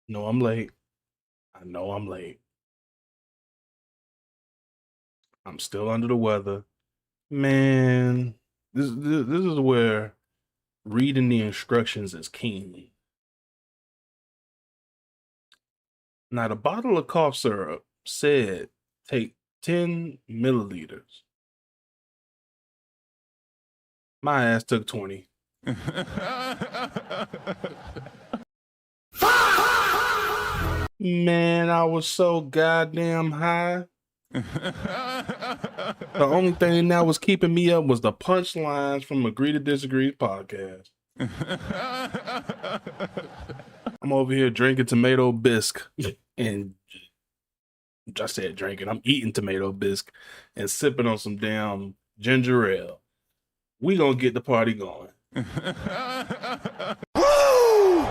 No, I'm late. I know I'm late. I'm still under the weather. Man, this is where reading the instructions is king. Now, the bottle of cough syrup said take 10 milliliters. My ass took 20. Man, I was so goddamn high. The only thing that was keeping me up was the punchlines from Agree to Disagree podcast. I'm over here drinking tomato bisque and I said drinking. I'm eating tomato bisque and sipping on some damn ginger ale. We gonna get the party going. Woo! Woo!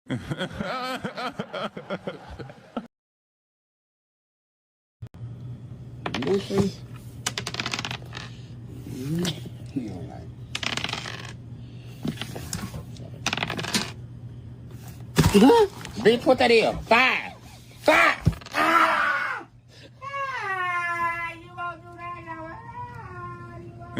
Lucy? He all right. Bitch, what that is? 5. 5! Ah! Ah! You won't do that now. Ah! You won't.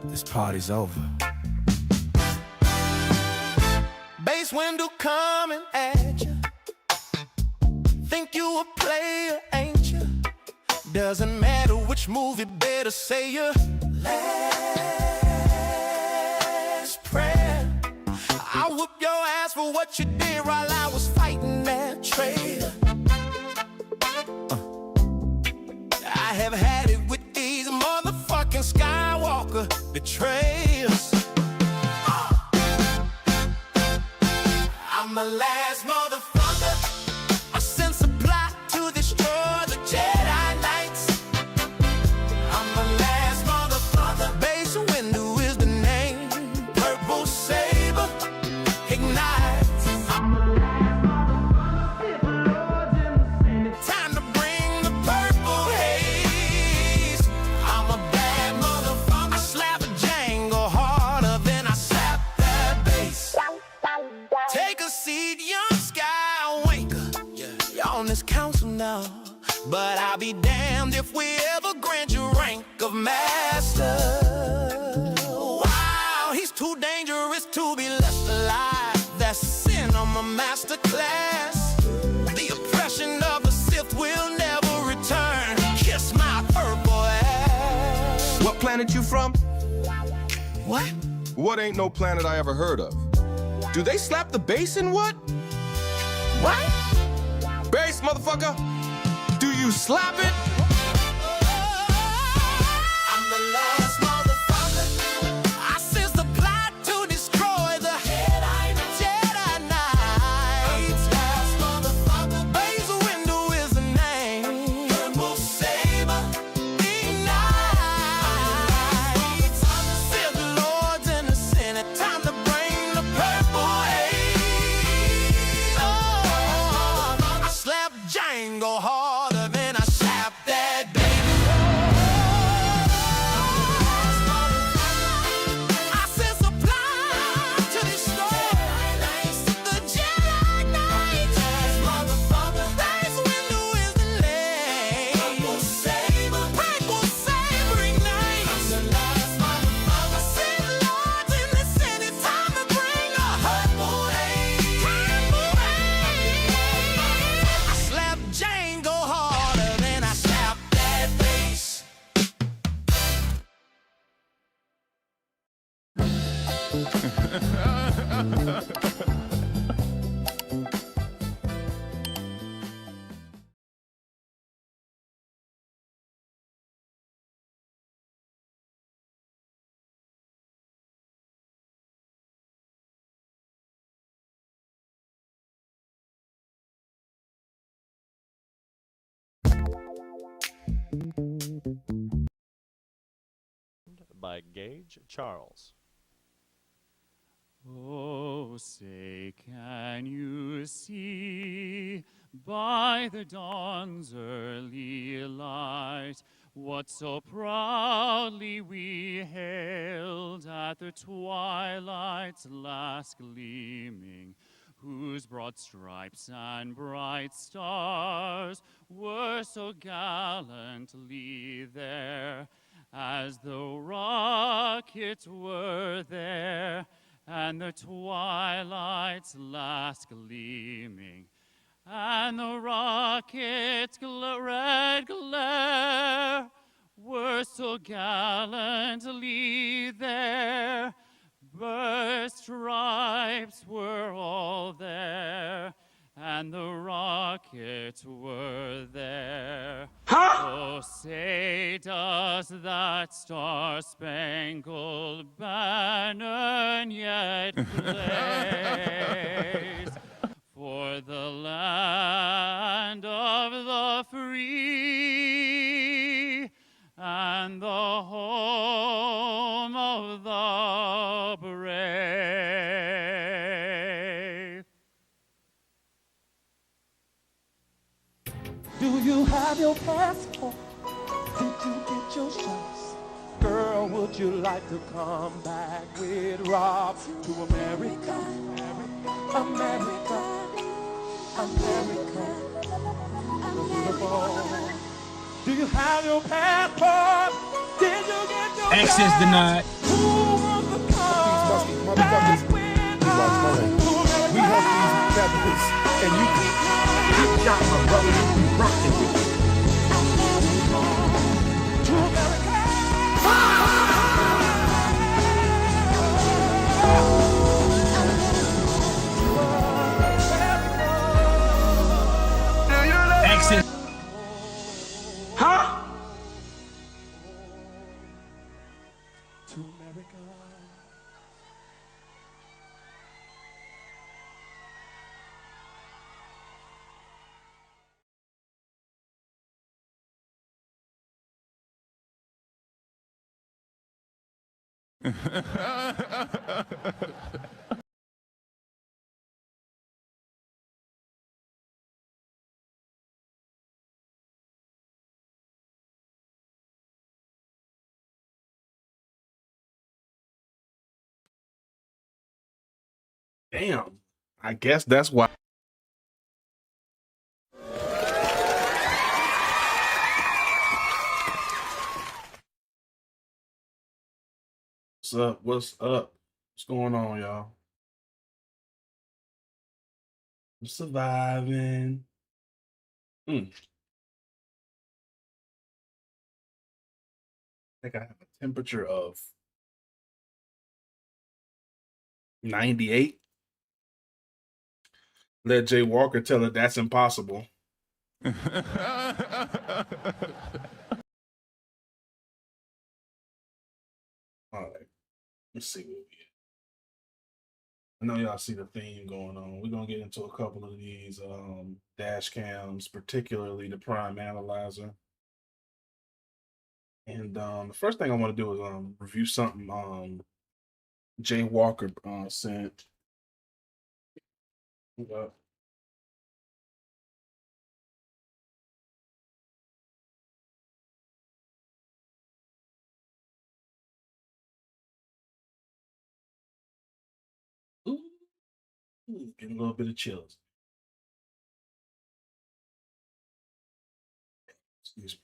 This party's over. Bass window coming at you. Think you a player, ain't you? Doesn't matter which move, you better say your last prayer. I whoop your ass for what you did while I was fighting that traitor. I have had it with these motherfucking Skywalker betrayers. I'm the last motherfucker I sent supply to destroy the Jedi Knights. I'm the last motherfucker. Bass window is the name. Purple saber ignites. I'm the last motherfucker. Time to bring the purple haze. I'll be damned if we ever grant you rank of master. Wow, he's too dangerous to be left alive. That's sin on my master class. The oppression of the Sith will never return. Kiss my purple ass. What planet you from? What? What ain't no planet I ever heard of? Do they slap the bass in what? What? Bass, motherfucker! Do you slap it? I'm the last motherfucker. I sense the plot to destroy the Jedi Knights. Last motherfucker. Bass window is the name. Purple saber ignites. Sith lords in the Senate. Time to bring the purple haze. Oh, I slap Django harder than I slap that baby. I sense a plot to destroy the Jedi Knights. Bass window is the lane. Purple saber ignites. Sith lords in the Senate. Time to bring a purple haze. I slap Django harder than I slap that bass. By Gage Charles. Oh, say, can you see by the dawn's early light what so proudly we hailed at the twilight's last gleaming, whose broad stripes and bright stars were so gallantly there, as though rockets were there, and the twilight's last gleaming, and the rocket's red glare were so gallantly there. Burst stripes were all there, and the rockets were there. Oh, say, does that star-spangled banner yet blaze for the land of the free and the home of the brave? Do you have your passport? Did you get your shots? Girl, would you like to come back with Rob to America? America, America, beautiful. Do you have your passport? Did you get your Access shots? denied. Who wants to come back with Rob to America? We want these feathers, and you can shot my brother, you rockin' with me. To America. Access. Huh? To America. Damn. I guess that's why. What's up? What's up? What's going on, y'all? I'm surviving. I think I have a temperature of 98. Let Jay Walker tell it that's impossible. All right. Let's see what we get. I know y'all see the theme going on. We're gonna get into a couple of these dash cams, particularly the Prime Analyzer. And the first thing I want to do is review something Jay Walker sent. Ooh, getting a little bit of chills. Excuse me.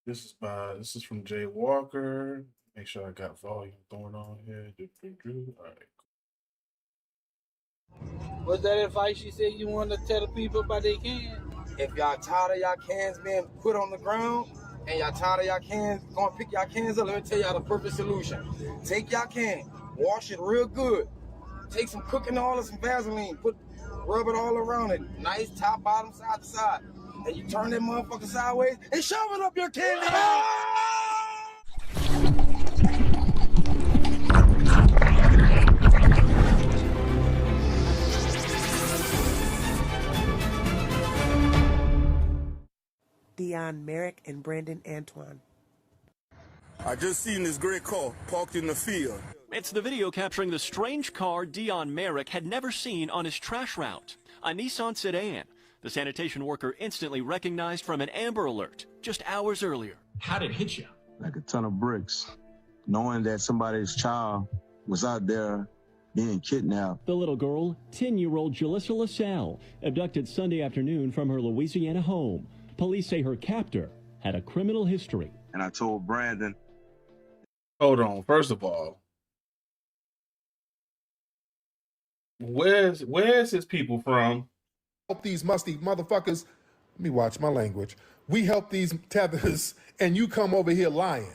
This is from Jay Walker. Make sure I got volume going on here. All right. What's that advice you said you want to tell the people about their cans? If y'all tired of y'all cans being put on the ground and y'all tired of y'all cans going to pick y'all cans up, let me tell y'all the perfect solution. Take y'all can, wash it real good. Take some cooking oil and some Vaseline, rub it all around it. Nice top, bottom, side to side. And you turn that motherfucker sideways and shove it up your candy. Dion Merrick and Brandon Antoine. I just seen this gray car parked in the field. It's the video capturing the strange car Dion Merrick had never seen on his trash route, a Nissan sedan. The sanitation worker instantly recognized from an Amber Alert just hours earlier. How did it hit you? Like a ton of bricks, knowing that somebody's child was out there being kidnapped. The little girl, 10-year-old Jalissa LaSalle, abducted Sunday afternoon from her Louisiana home. Police say her captor had a criminal history. And I told Brandon. Hold on. First of all, where's his people from? Help these musty motherfuckers. Let me watch my language. We help these tethers, and you come over here lying.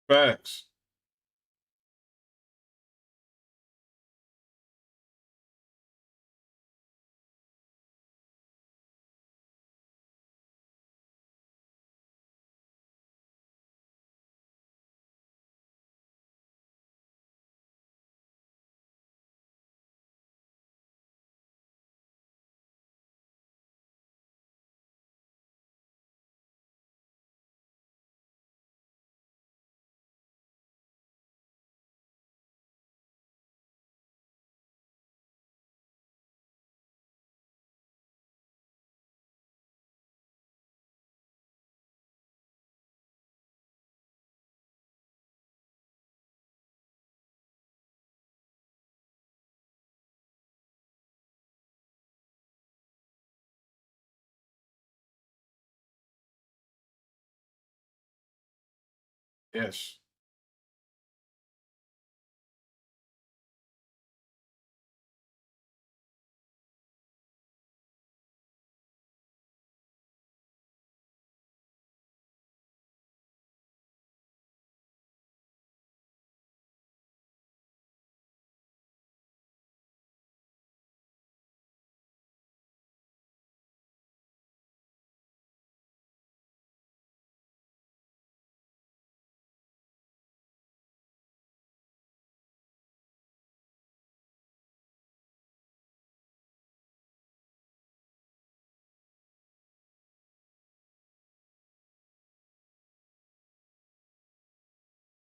Facts. Yes.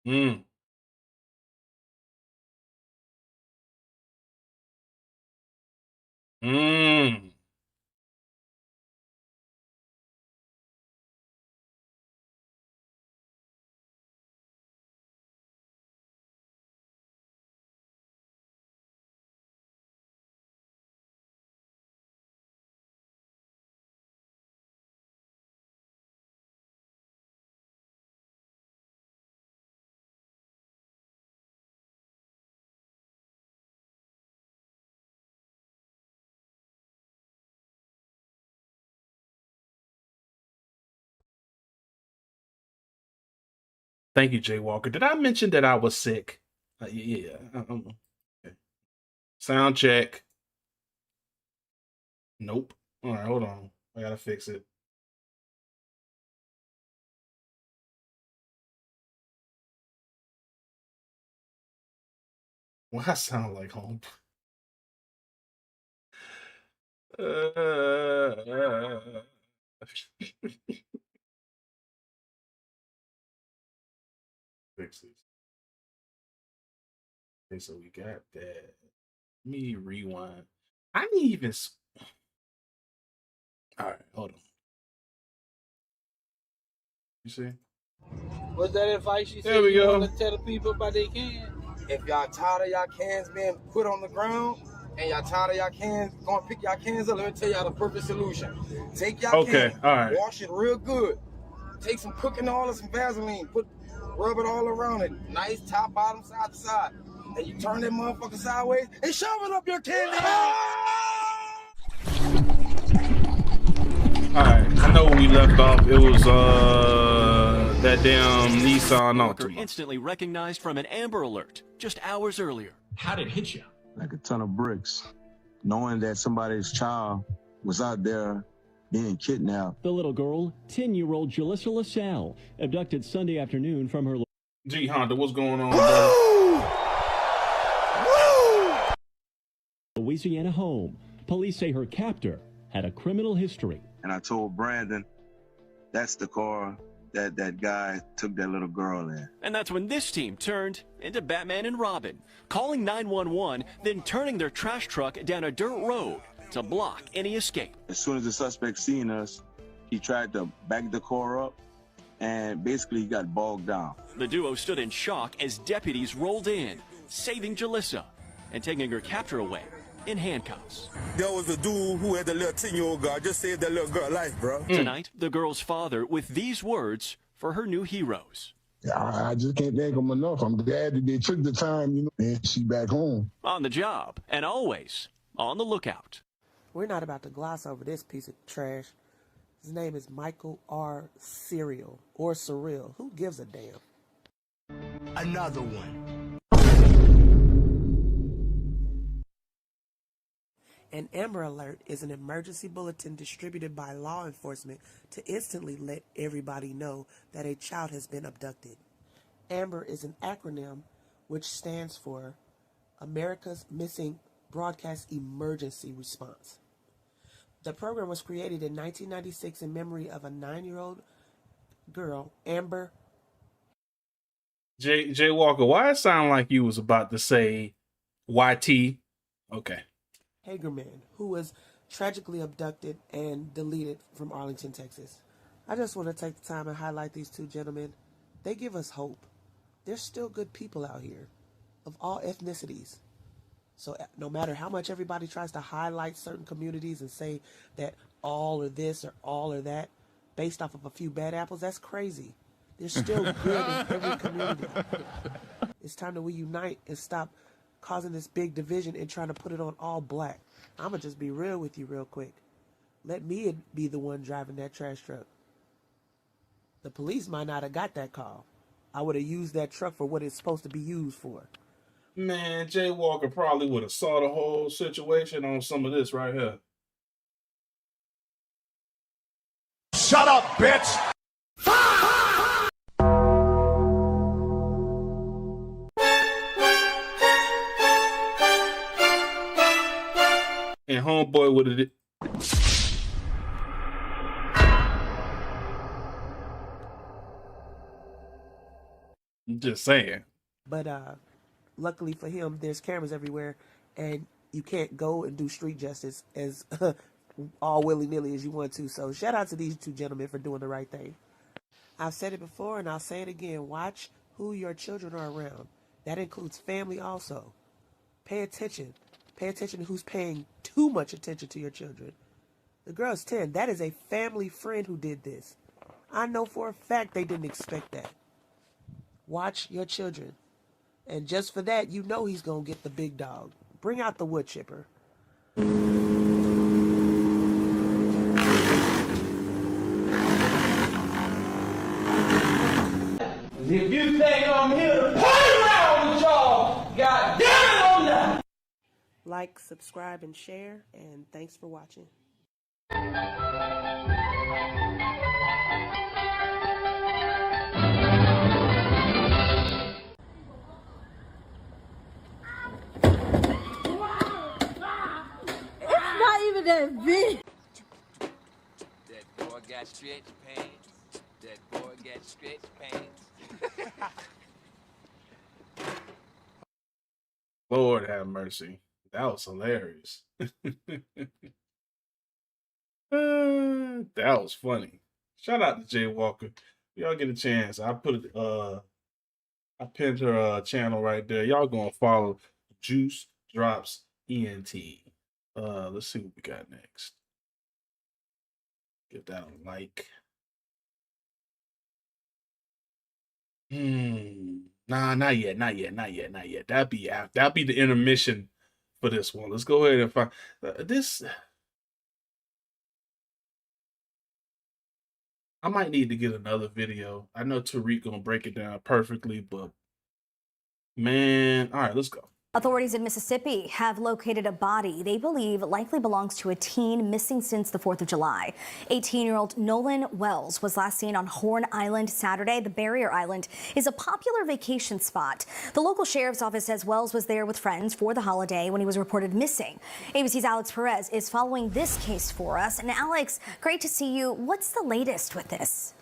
Mm. Mm. Thank you, Jay Walker. Did I mention that I was sick? Yeah. Okay. Sound check. Nope. All right, hold on. I gotta fix it. Why I sound like home? Fix it. Okay, so we got that. Let me rewind. I didn't even. All right, hold on. You see? What's that advice you There said we you go. want to tell the people about their cans? If y'all tired of y'all cans being put on the ground and y'all tired of y'all cans going to pick y'all cans up, let me tell y'all the perfect solution. Take y'all Okay, can, all right. wash it real good. Take some cooking oil and some Vaseline, rub it all around it. Nice top, bottom, side to side. And you turn that motherfucker sideways and shove it up your candy. All right, I know where we left off. It was that damn Nissan Worker Altima. instantly recognized from an Amber Alert just hours earlier. How did it hit you? Like a ton of bricks. Knowing that somebody's child was out there being kidnapped. The little girl, 10-year-old Jalissa LaSalle, abducted Sunday afternoon from her G Honda, what's going on, bro? Louisiana home. Police say her captor had a criminal history. And I told Brandon, that's the car that guy took that little girl in. And that's when this team turned into Batman and Robin, calling 911, then turning their trash truck down a dirt road to block any escape. As soon as the suspect seen us, he tried to back the car up, and basically he got bogged down. The duo stood in shock as deputies rolled in, saving Jalissa and taking her captor away in handcuffs. There was a dude who had a little 10-year-old girl, just saved that little girl's life, bro. Tonight, the girl's father with these words for her new heroes. I just can't thank them enough. I'm glad that they took the time, and she back home. On the job, and always on the lookout. We're not about to gloss over this piece of trash. His name is Michael R. Serial, or Surreal. Who gives a damn? Another one. An Amber Alert is an emergency bulletin distributed by law enforcement to instantly let everybody know that a child has been abducted. AMBER is an acronym which stands for America's Missing Broadcast Emergency Response. The program was created in 1996 in memory of a 9-year-old girl, Amber. Jay Walker, why it sound like you was about to say YT? Okay. Hagerman, who was tragically abducted and deleted from Arlington, Texas. I just want to take the time and highlight these two gentlemen. They give us hope. There's still good people out here of all ethnicities. So no matter how much everybody tries to highlight certain communities and say that all or this or all or that based off of a few bad apples, that's crazy. There's still good in every community. It's time to reunite and stop causing this big division and trying to put it on all black. I'm going to just be real with you real quick. Let me be the one driving that trash truck. The police might not have got that call. I would have used that truck for what it's supposed to be used for. Man, Jay Walker probably would have saw the whole situation on some of this right here. Shut up, bitch! And homeboy would have. Just saying. But luckily for him, there's cameras everywhere, and you can't go and do street justice as all willy-nilly as you want to. So shout out to these two gentlemen for doing the right thing. I've said it before, and I'll say it again. Watch who your children are around. That includes family also. Pay attention. Pay attention to who's paying too much attention to your children. The girl's 10. That is a family friend who did this. I know for a fact they didn't expect that. Watch your children. And just for that, you know he's going to get the big dog. Bring out the wood chipper. If you think I'm here to play around with y'all, God damn it, I'm not. Like, subscribe, and share, and thanks for watching. It's not even that big. That boy got stretch pants. That boy got stretch pants. Lord have mercy. That was hilarious. That was funny. Shout out to Jay Walker. Y'all get a chance. I pinned her channel right there. Y'all gonna follow Juice Drops ENT. Let's see what we got next. Give that a like. Nah, not yet. That'd be the intermission for this one. Let's go ahead and find this. I might need to get another video. I know Tariq gonna break it down perfectly, but man, all right, let's go. Authorities in Mississippi have located a body they believe likely belongs to a teen missing since the 4th of July. 18-year-old Nolan Wells was last seen on Horn Island Saturday. The barrier island is a popular vacation spot. The local sheriff's office says Wells was there with friends for the holiday when he was reported missing. ABC's Alex Perez is following this case for us. And Alex, great to see you. What's the latest with this?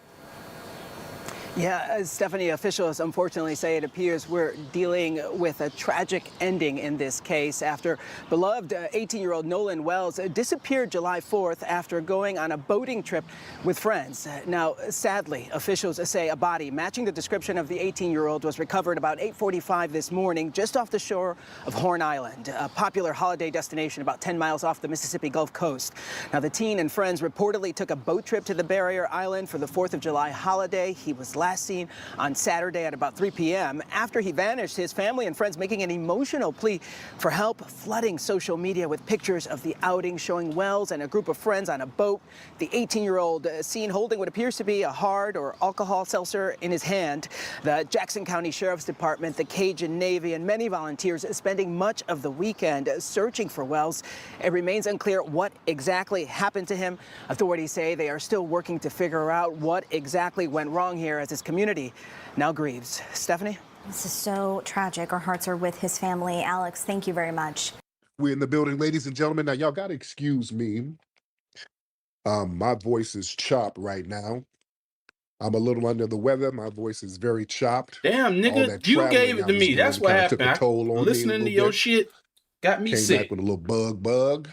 Yeah, Stephanie, officials unfortunately say it appears we're dealing with a tragic ending in this case after beloved 18-year-old Nolan Wells disappeared July 4th after going on a boating trip with friends. Now, sadly, officials say a body matching the description of the 18-year-old was recovered about 8:45 this morning just off the shore of Horn Island, a popular holiday destination about 10 miles off the Mississippi Gulf Coast. Now, the teen and friends reportedly took a boat trip to the barrier island for the 4th of July holiday. He was last seen on Saturday at about 3 p.m. After he vanished, his family and friends making an emotional plea for help, flooding social media with pictures of the outing showing Wells and a group of friends on a boat. The 18-year-old seen holding what appears to be a hard or alcohol seltzer in his hand. The Jackson County Sheriff's Department, the Cajun Navy, and many volunteers spending much of the weekend searching for Wells. It remains unclear what exactly happened to him. Authorities say they are still working to figure out what exactly went wrong here as his community now grieves. Stephanie? This is so tragic. Our hearts are with his family. Alex, thank you very much. We're in the building, ladies and gentlemen. Now, y'all got to excuse me. My voice is chopped right now. I'm a little under the weather. My voice is very chopped. Damn, nigga, you gave it to me. That's what happened. Took a toll on Listening to your shit got me sick. Came back with a little bug.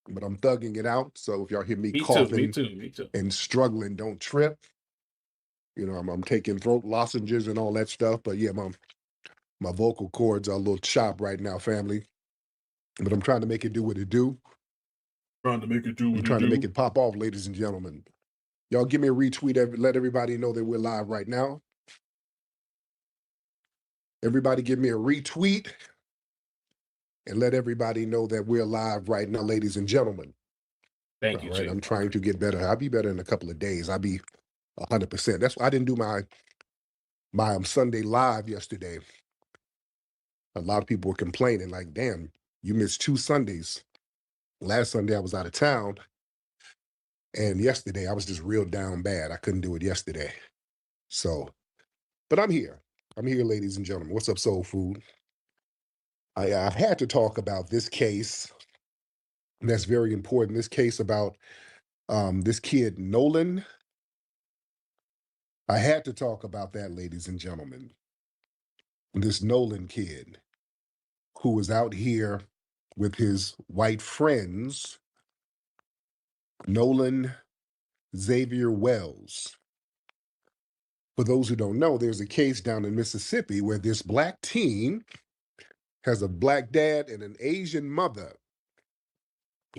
But I'm thugging it out. So if y'all hear me coughing me too. and struggling, don't trip. You know, I'm taking throat lozenges and all that stuff. But yeah, my vocal cords are a little chopped right now, family. But I'm trying to make it do what it do. Trying to make it do what it do. I'm trying to make it pop off, ladies and gentlemen. Y'all give me a retweet. Let everybody know that we're live right now. Everybody give me a retweet and let everybody know that we're live right now, ladies and gentlemen. Thank you, Jay. I'm trying to get better. I'll be better in a couple of days. I'll be 100%. That's why I didn't do my Sunday live yesterday. A lot of people were complaining, like, damn, you missed 2 Sundays. Last Sunday I was out of town, and yesterday I was just real down bad. I couldn't do it yesterday. So, but I'm here. I'm here, ladies and gentlemen. What's up, Soul Food? I had to talk about this case. And that's very important. This case about this kid, Nolan I had to talk about that, ladies and gentlemen. This Nolan kid who was out here with his white friends, Nolan Xavier Wells. For those who don't know, there's a case down in Mississippi where this black teen has a black dad and an Asian mother.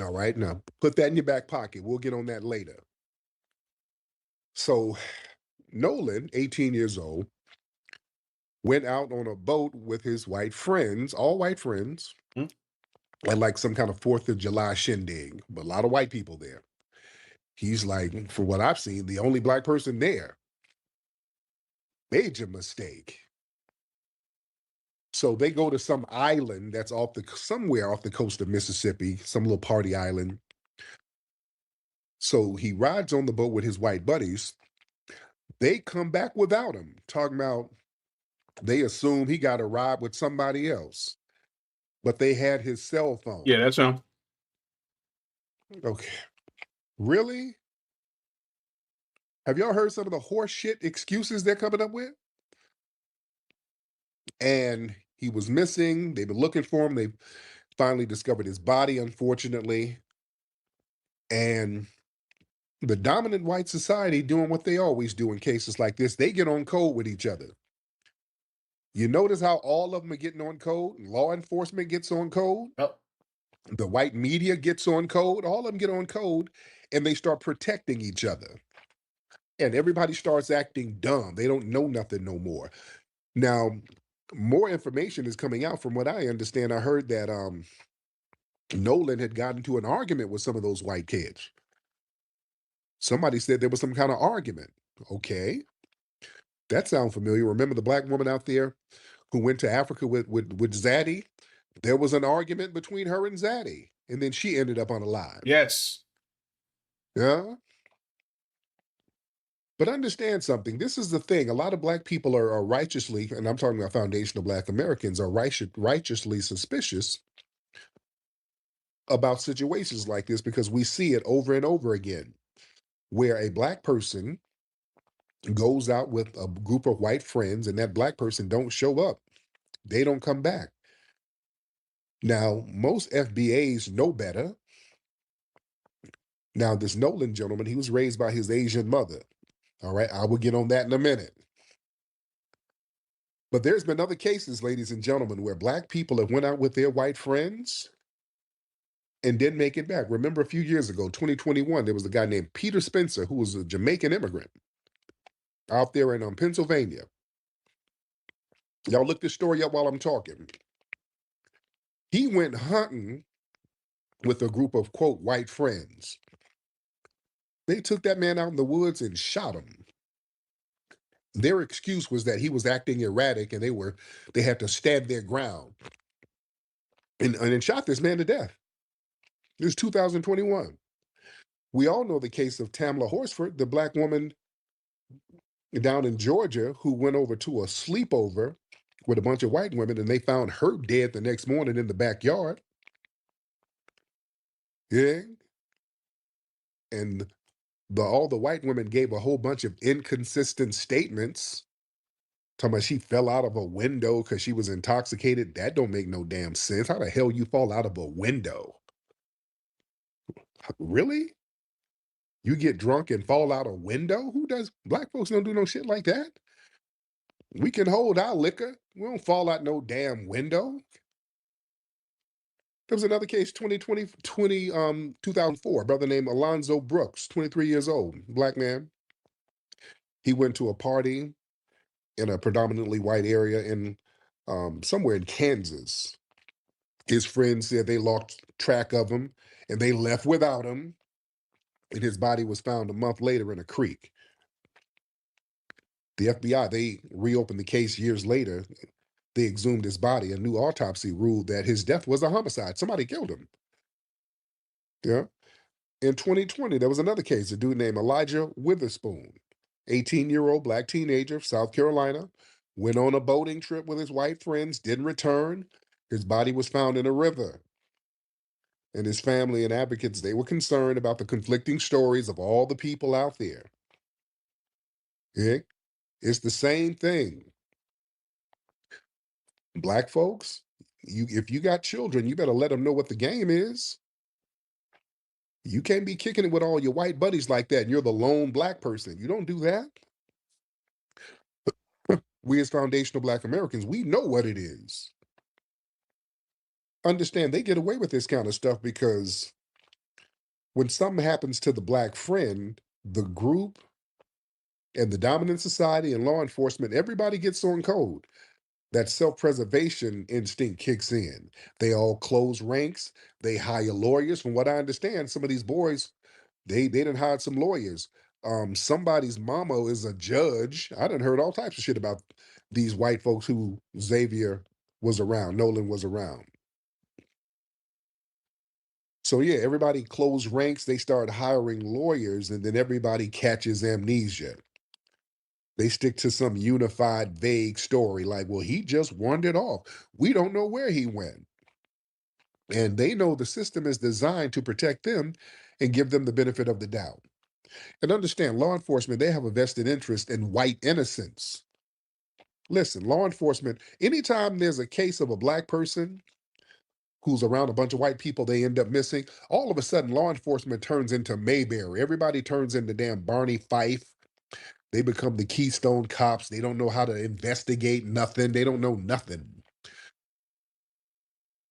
All right, now put that in your back pocket. We'll get on that later. So Nolan, 18 years old, went out on a boat with his white friends, all white friends, at like some kind of 4th of July shindig, but a lot of white people there. He's like, for what I've seen, the only black person there. Major mistake. So they go to some island that's somewhere off the coast of Mississippi, some little party island. So he rides on the boat with his white buddies. They come back without him, talking about they assume he got a ride with somebody else, but they had his cell phone. Yeah, that's him. Okay. Really? Have y'all heard some of the horse shit excuses they're coming up with? And he was missing. They've been looking for him. They finally discovered his body, unfortunately. And the dominant white society doing what they always do in cases like this, they get on code with each other. You notice how all of them are getting on code? Law enforcement gets on code. Yep. The white media gets on code. All of them get on code, and they start protecting each other. And everybody starts acting dumb. They don't know nothing no more. Now, more information is coming out. From what I understand, I heard that Nolan had gotten into an argument with some of those white kids. Somebody said there was some kind of argument. Okay. That sounds familiar. Remember the black woman out there who went to Africa with Zaddy? There was an argument between her and Zaddy, and then she ended up unalive. Yes. Yeah. But understand something. This is the thing. A lot of black people are righteously, and I'm talking about foundational black Americans, are righteously suspicious about situations like this because we see it over and over again, where a black person goes out with a group of white friends and that black person don't show up. They don't come back. Now, most FBAs know better. Now, this Nolan gentleman, he was raised by his Asian mother. All right, I will get on that in a minute. But there's been other cases, ladies and gentlemen, where black people have went out with their white friends and didn't make it back. Remember a few years ago, 2021, there was a guy named Peter Spencer who was a Jamaican immigrant out there in Pennsylvania. Y'all look this story up while I'm talking. He went hunting with a group of, quote, white friends. They took that man out in the woods and shot him. Their excuse was that he was acting erratic and they had to stand their ground. And shot this man to death. It was 2021. We all know the case of Tamla Horsford, the black woman down in Georgia who went over to a sleepover with a bunch of white women and they found her dead the next morning in the backyard. Yeah. And all the white women gave a whole bunch of inconsistent statements. Talking about she fell out of a window because she was intoxicated. That don't make no damn sense. How the hell you fall out of a window? Really? You get drunk and fall out a window? Who does? Black folks don't do no shit like that. We can hold our liquor. We don't fall out no damn window. There was another case, 2004, a brother named Alonzo Brooks, 23 years old, black man. He went to a party in a predominantly white area in somewhere in Kansas. His friends said they lost track of him and they left without him. And his body was found a month later in a creek. The FBI, they reopened the case years later. They exhumed his body. A new autopsy ruled that his death was a homicide. Somebody killed him. Yeah. In 2020, there was another case, a dude named Elijah Witherspoon, 18-year-old black teenager, South Carolina, went on a boating trip with his white friends, didn't return. His body was found in a river. And his family and advocates, they were concerned about the conflicting stories of all the people out there. Yeah. It's the same thing. Black folks, if you got children, you better let them know what the game is. You can't be kicking it with all your white buddies like that, and you're the lone black person. You don't do that. We as foundational Black Americans, we know what it is. Understand they get away with this kind of stuff because when something happens to the black friend, the group and the dominant society and law enforcement, everybody gets on code. That self-preservation instinct kicks in. They all close ranks. They hire lawyers. From what I understand, some of these boys, they done hired some lawyers. Somebody's mama is a judge. I done heard all types of shit about these white folks who Xavier was around, Nolan was around. So yeah, everybody closed ranks. They start hiring lawyers, and then everybody catches amnesia. They stick to some unified, vague story like, well, he just wandered off. We don't know where he went. And they know the system is designed to protect them and give them the benefit of the doubt. And understand, law enforcement, they have a vested interest in white innocence. Listen, law enforcement, anytime there's a case of a black person who's around a bunch of white people they end up missing, all of a sudden law enforcement turns into Mayberry. Everybody turns into damn Barney Fife. They become the Keystone Cops. They don't know how to investigate nothing. They don't know nothing.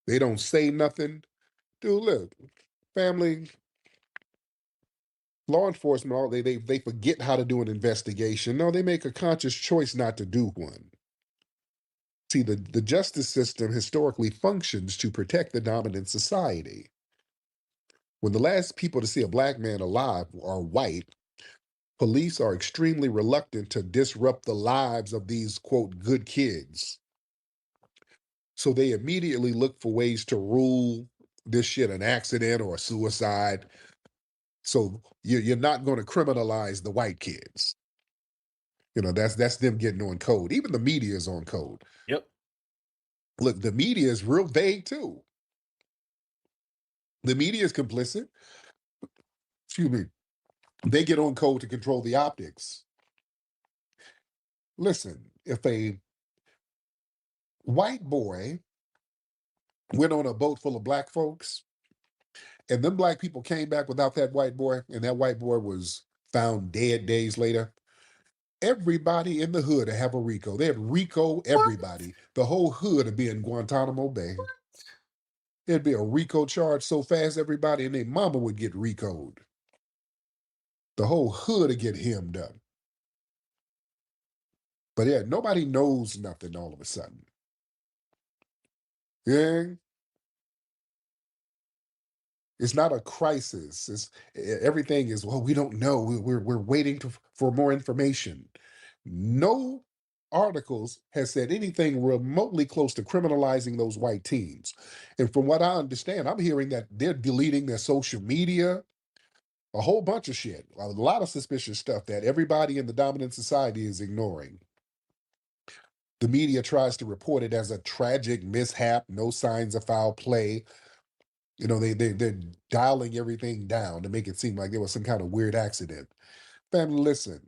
They don't say nothing. Dude, look, family, law enforcement, all they forget how to do an investigation. No, they make a conscious choice not to do one. See, the justice system historically functions to protect the dominant society. When the last people to see a black man alive are white, police are extremely reluctant to disrupt the lives of these, quote, good kids. So they immediately look for ways to rule this shit an accident or a suicide. So you're not going to criminalize the white kids. You know, that's them getting on code. Even the media is on code. Yep. Look, the media is real vague too. The media is complicit. Excuse me. They get on code to control the optics. Listen, if a white boy went on a boat full of black folks and them black people came back without that white boy and that white boy was found dead days later, everybody in the hood would have a RICO. They'd RICO everybody. The whole hood would be in Guantanamo Bay. There'd be a RICO charge so fast everybody and their mama would get RICO'd. The whole hood would get hemmed up. But yeah, nobody knows nothing all of a sudden. Yeah. It's not a crisis. Everything is, well, we don't know. We're waiting for more information. No articles has said anything remotely close to criminalizing those white teens. And from what I understand, I'm hearing that they're deleting their social media, a whole bunch of shit, a lot of suspicious stuff that everybody in the dominant society is ignoring. The media tries to report it as a tragic mishap, no signs of foul play. You know, they're dialing everything down to make it seem like there was some kind of weird accident. Family, listen,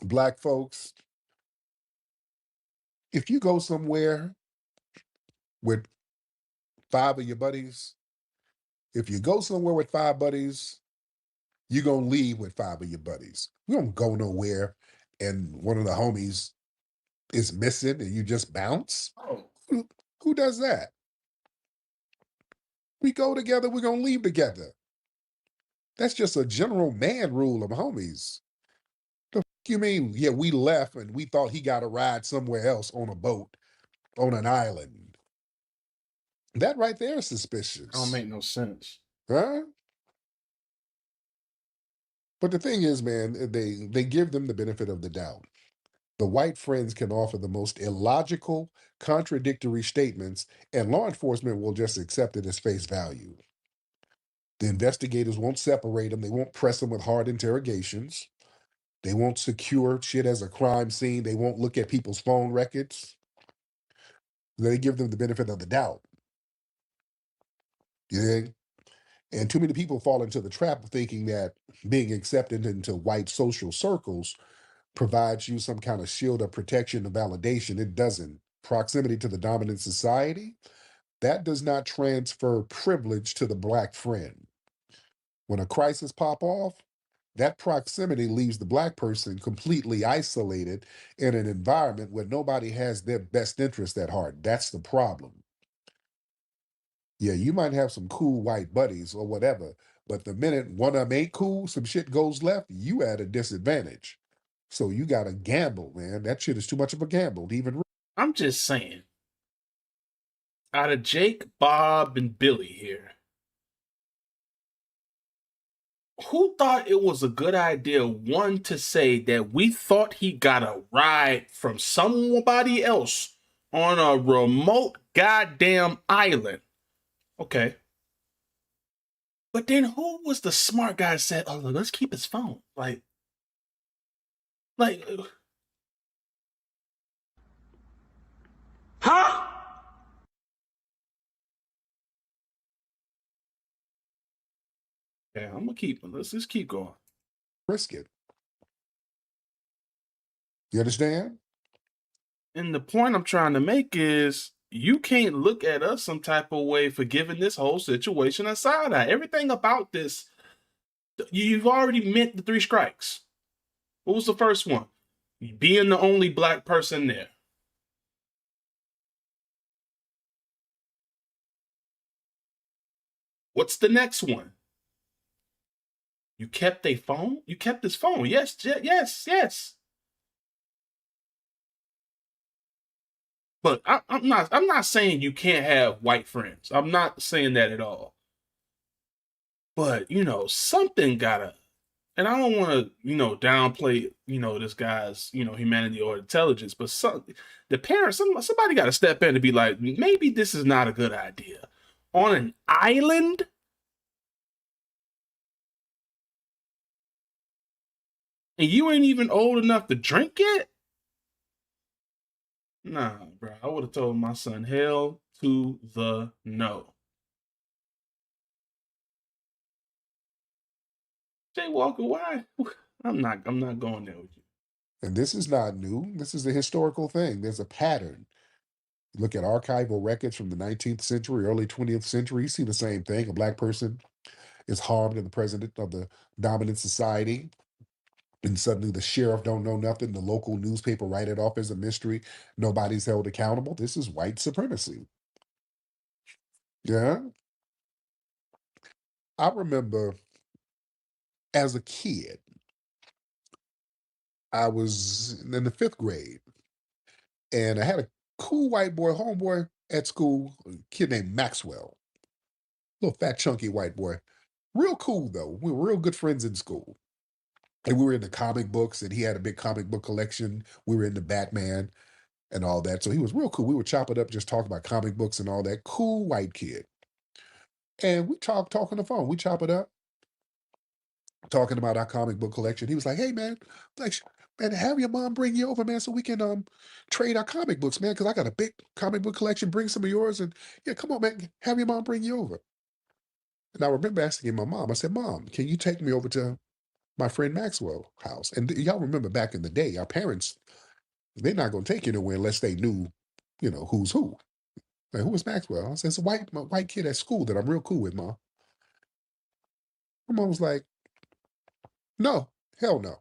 black folks, if you go somewhere with 5 of your buddies, if you go somewhere with 5 buddies, you're going to leave with 5 of your buddies. You don't go nowhere and one of the homies is missing and you just bounce. Oh. Who does that? We go together, we're going to leave together. That's just a general man rule of homies. The f you mean? Yeah, we left and we thought he got a ride somewhere else on a boat, on an island. That right there is suspicious. Don't make no sense. Huh? But the thing is, man, they give them the benefit of the doubt. The white friends can offer the most illogical, contradictory statements, and law enforcement will just accept it as face value. The investigators won't separate them. They won't press them with hard interrogations. They won't secure shit as a crime scene. They won't look at people's phone records. They give them the benefit of the doubt. You think? And too many people fall into the trap of thinking that being accepted into white social circles provides you some kind of shield of protection and validation. It doesn't. Proximity to the dominant society, that does not transfer privilege to the black friend. When a crisis pop off, that proximity leaves the black person completely isolated in an environment where nobody has their best interest at heart. That's the problem. Yeah, you might have some cool white buddies or whatever, but the minute one of them ain't cool, some shit goes left, you at a disadvantage. So you got to gamble, man. That shit is too much of a gamble to even. I'm just saying, out of Jake, Bob, and Billy here, who thought it was a good idea, one, to say that we thought he got a ride from somebody else on a remote goddamn island? Okay. But then who was the smart guy that said, oh, let's keep his phone? Like, huh? Yeah, I'm gonna keep. Let's just keep going. Risk it. You understand? And the point I'm trying to make is you can't look at us some type of way for giving this whole situation a side eye. Everything about this, you've already met the 3 strikes. What was the first one? Being the only black person there. What's the next one? You kept a phone? You kept his phone. Yes, yes, yes. But I'm not saying you can't have white friends. I'm not saying that at all. But, something gotta, and I don't want to, downplay, this guy's, humanity or intelligence, but the parents, somebody got to step in and be like, maybe this is not a good idea. On an island? And you ain't even old enough to drink yet? Nah, bro. I would have told my son, hell to the no. Jay Walker, why? I'm not going there with you. And this is not new. This is a historical thing. There's a pattern. Look at archival records from the 19th century, early 20th century. You see the same thing. A black person is harmed in the president of the dominant society. And suddenly the sheriff don't know nothing. The local newspaper write it off as a mystery. Nobody's held accountable. This is white supremacy. Yeah. I remember as a kid, I was in the 5th grade, and I had a cool white boy, homeboy at school, a kid named Maxwell. Little fat, chunky white boy. Real cool, though. We were real good friends in school. And we were into comic books, and he had a big comic book collection. We were into Batman and all that. So he was real cool. We would chop it up, just talk about comic books and all that. Cool white kid. And we talk on the phone. We chop it up, talking about our comic book collection. He was like, hey, man, like, man, have your mom bring you over, man, so we can trade our comic books, man, because I got a big comic book collection. Bring some of yours. And yeah, come on, man, have your mom bring you over. And I remember asking my mom, I said, Mom, can you take me over to my friend Maxwell house? And y'all remember back in the day, our parents, they're not going to take you nowhere unless they knew, who's who. Like, who was Maxwell? I said, it's a white kid at school that I'm real cool with, Mom. My mom was like, no, hell no.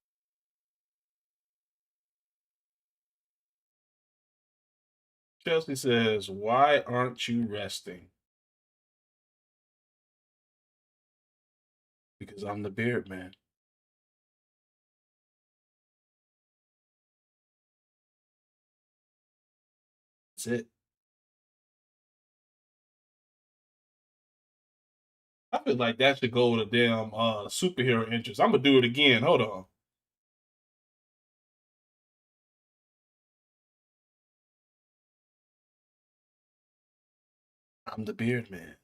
Chelsea says, why aren't you resting? Because I'm the Beardman. That's it. I feel like that should go with a damn superhero interest. I'm gonna do it again. Hold on. I'm the Beardman.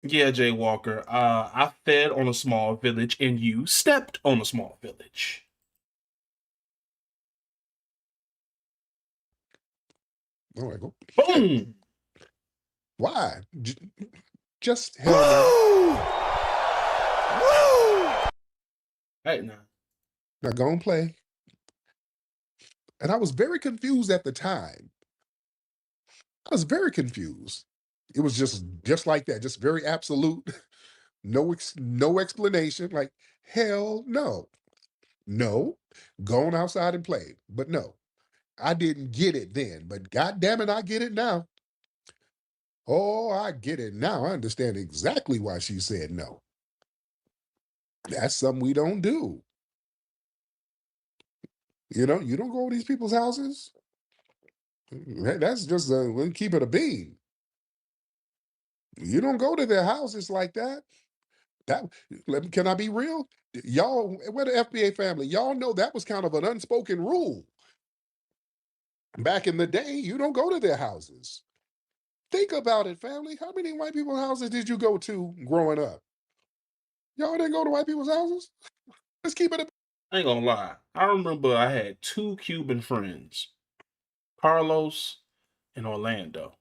Yeah, Jay Walker. I fed on a small village, and you stepped on a small village. All right, go. Boom. Why? Just hell no. Hey, now. Now go and play. And I was very confused at the time. I was very confused. It was just like that, just very absolute, no explanation. Like hell no, no, go on outside and play. But no, I didn't get it then. But God damn it, I get it now. Oh, I get it now. I understand exactly why she said no. That's something we don't do. You know, you don't go to these people's houses. That's just we'll keep it a bean. You don't go to their houses like that. That can I be real? Y'all, we're the FBA family. Y'all know that was kind of an unspoken rule. Back in the day, you don't go to their houses. Think about it, family. How many white people's houses did you go to growing up? Y'all didn't go to white people's houses? Let's keep it a I ain't gonna lie. I remember I had two Cuban friends, Carlos and Orlando.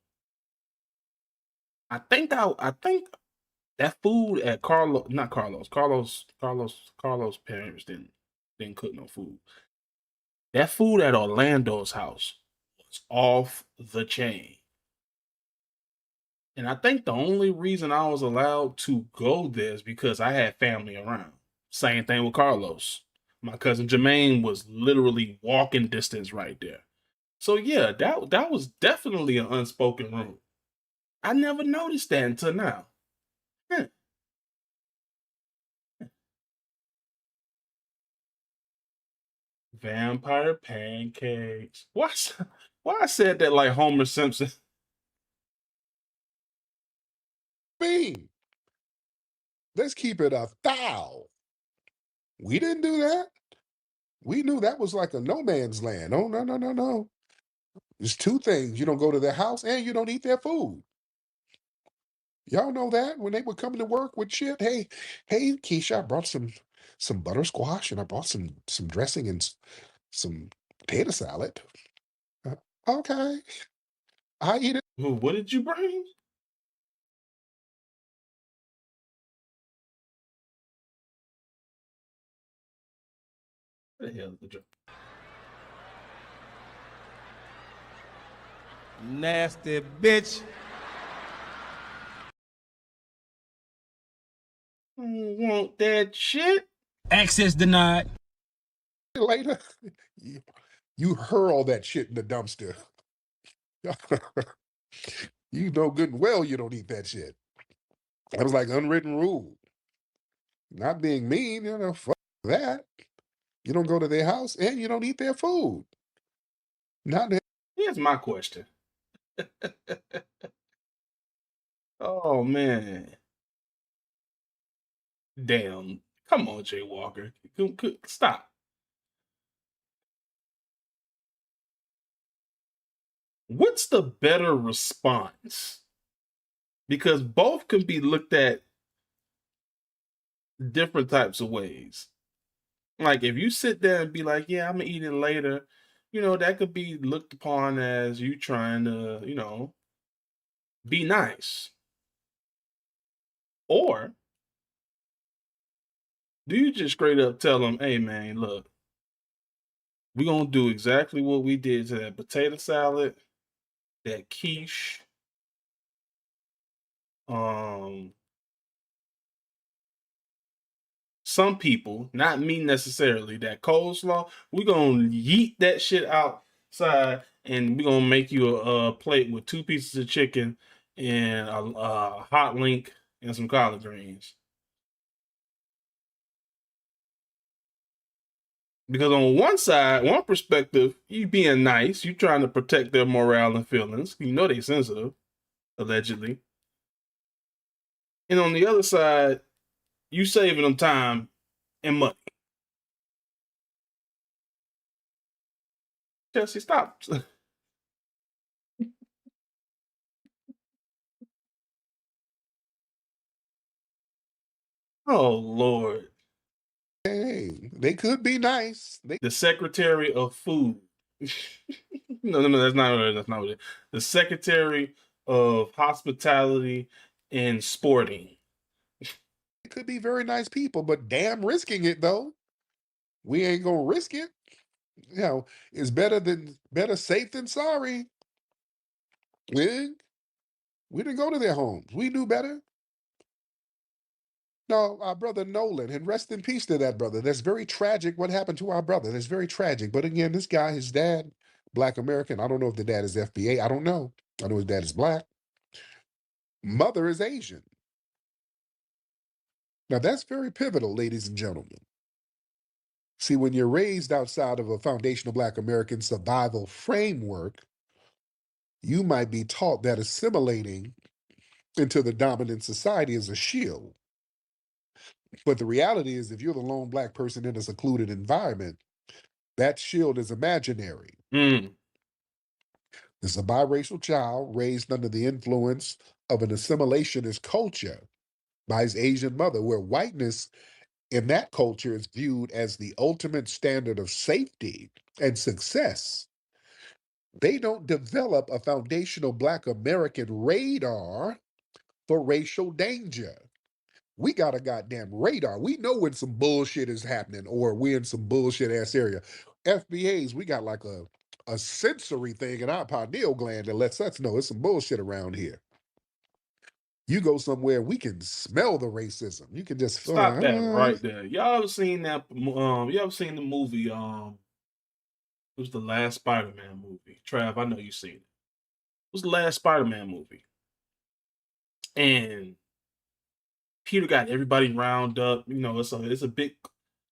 I think that food at not Carlos parents didn't cook no food. That food at Orlando's house was off the chain. And I think the only reason I was allowed to go there is because I had family around. Same thing with Carlos. My cousin Jermaine was literally walking distance right there. So yeah, that was definitely an unspoken rule. I never noticed that until now. Huh. Vampire pancakes. Why I said that like Homer Simpson? bean. Let's keep it a thou. We didn't do that. We knew that was like a no man's land. Oh, no, no, no, no. There's two things. You don't go to their house and you don't eat their food. Y'all know that when they were coming to work with shit. Hey, Keisha, I brought some butter squash and I brought some dressing and some potato salad. Uh, okay, I eat it. What did you bring? What the hell is the joke? Nasty bitch. Want that shit? Access denied. Later, you hurl that shit in the dumpster. You know good and well you don't eat that shit. That was like unwritten rule. Not being mean, fuck that. You don't go to their house and you don't eat their food. Not that. Here's my question. Oh man. Damn. Come on, Jay Walker. Stop. What's the better response? Because both can be looked at different types of ways. Like if you sit there and be like, "Yeah, I'm gonna eat it later," that could be looked upon as you trying to, be nice. Or do you just straight up tell them, "Hey, man, look, we're gonna do exactly what we did to that potato salad, that quiche, um, some people, not me necessarily, that coleslaw, we're gonna yeet that shit outside and we're gonna make you a plate with two pieces of chicken and a hot link and some collard greens." Because on one side, one perspective, you being nice, you trying to protect their morale and feelings. You know they sensitive, allegedly. And on the other side, you saving them time and money. Chelsea, stop. Oh Lord. Hey, they could be nice. The Secretary of Food. No, that's not what it is. That's not what it is. The Secretary of Hospitality and Sporting. They could be very nice people, but damn risking it though. We ain't gonna risk it. You know, it's better safe than sorry. We didn't go to their homes. We knew better. No, our brother Nolan, and rest in peace to that brother. That's very tragic what happened to our brother. That's very tragic. But again, this guy, his dad, Black American. I don't know if the dad is FBA. I don't know. I know his dad is Black. Mother is Asian. Now that's very pivotal, ladies and gentlemen. See, when you're raised outside of a foundational Black American survival framework, you might be taught that assimilating into the dominant society is a shield. But the reality is, if you're the lone Black person in a secluded environment, that shield is imaginary. It's a biracial child raised under the influence of an assimilationist culture by his Asian mother, where whiteness in that culture is viewed as the ultimate standard of safety and success. They don't develop a foundational Black American radar for racial danger. We got a goddamn radar. We know when some bullshit is happening or we're in some bullshit ass area. FBAs, we got like a sensory thing in our pineal gland that lets us know it's some bullshit around here. You go somewhere, we can smell the racism. You can just feel Stop that like, right there. Y'all ever seen that? You ever seen the movie? It was the last Spider-Man movie. Trav, I know you seen it. It was the last Spider-Man movie, and Peter got everybody round up. You know, it's a big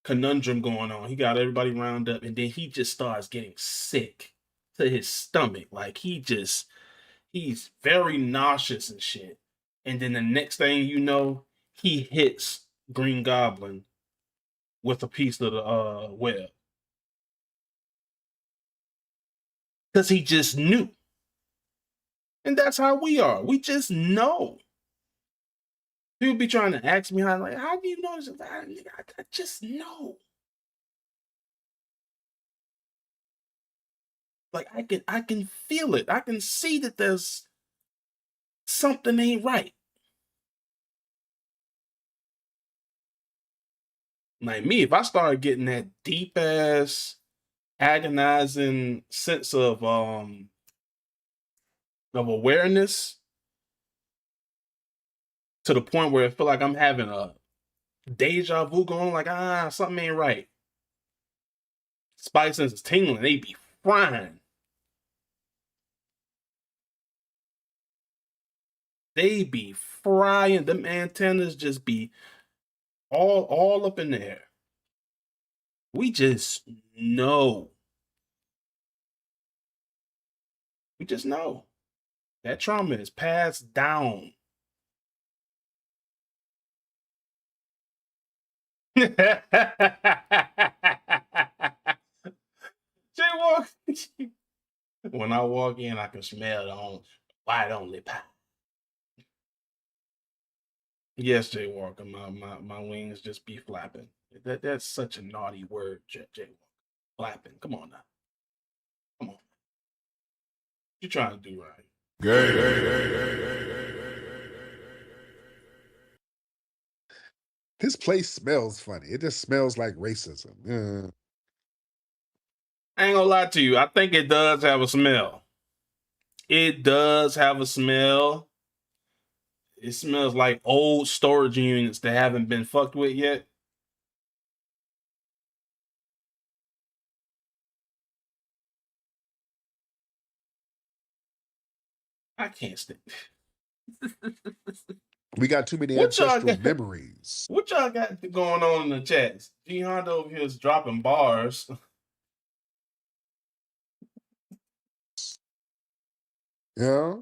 conundrum going on. He got everybody round up, and then he just starts getting sick to his stomach. Like he's very nauseous and shit. And then the next thing you know, he hits Green Goblin with a piece of the web. Because he just knew. And that's how we are. We just know. People be trying to ask me how do you know this? I just know. Like I can feel it. I can see that there's something ain't right. Like me, if I start getting that deep ass agonizing sense of awareness to the point where I feel like I'm having a deja vu going, like something ain't right. Spidey sense is tingling, they be frying. They be frying. Them antennas just be all up in there. We just know. We just know. That trauma is passed down. Jaywalk. When I walk in, I can smell the white only pie. Yes, Jaywalker, my wings just be flapping. That's such a naughty word, Jaywalker. Flapping. Come on now. Come on. What you trying to do, right? this place smells funny. It just smells like racism. I ain't gonna lie to you. I think it does have a smell. It does have a smell. It smells like old storage units that haven't been fucked with yet. I can't stand. We got too many What y'all ancestral got? memories. What y'all got going on in the chats? G Honda over here is dropping bars. Yeah.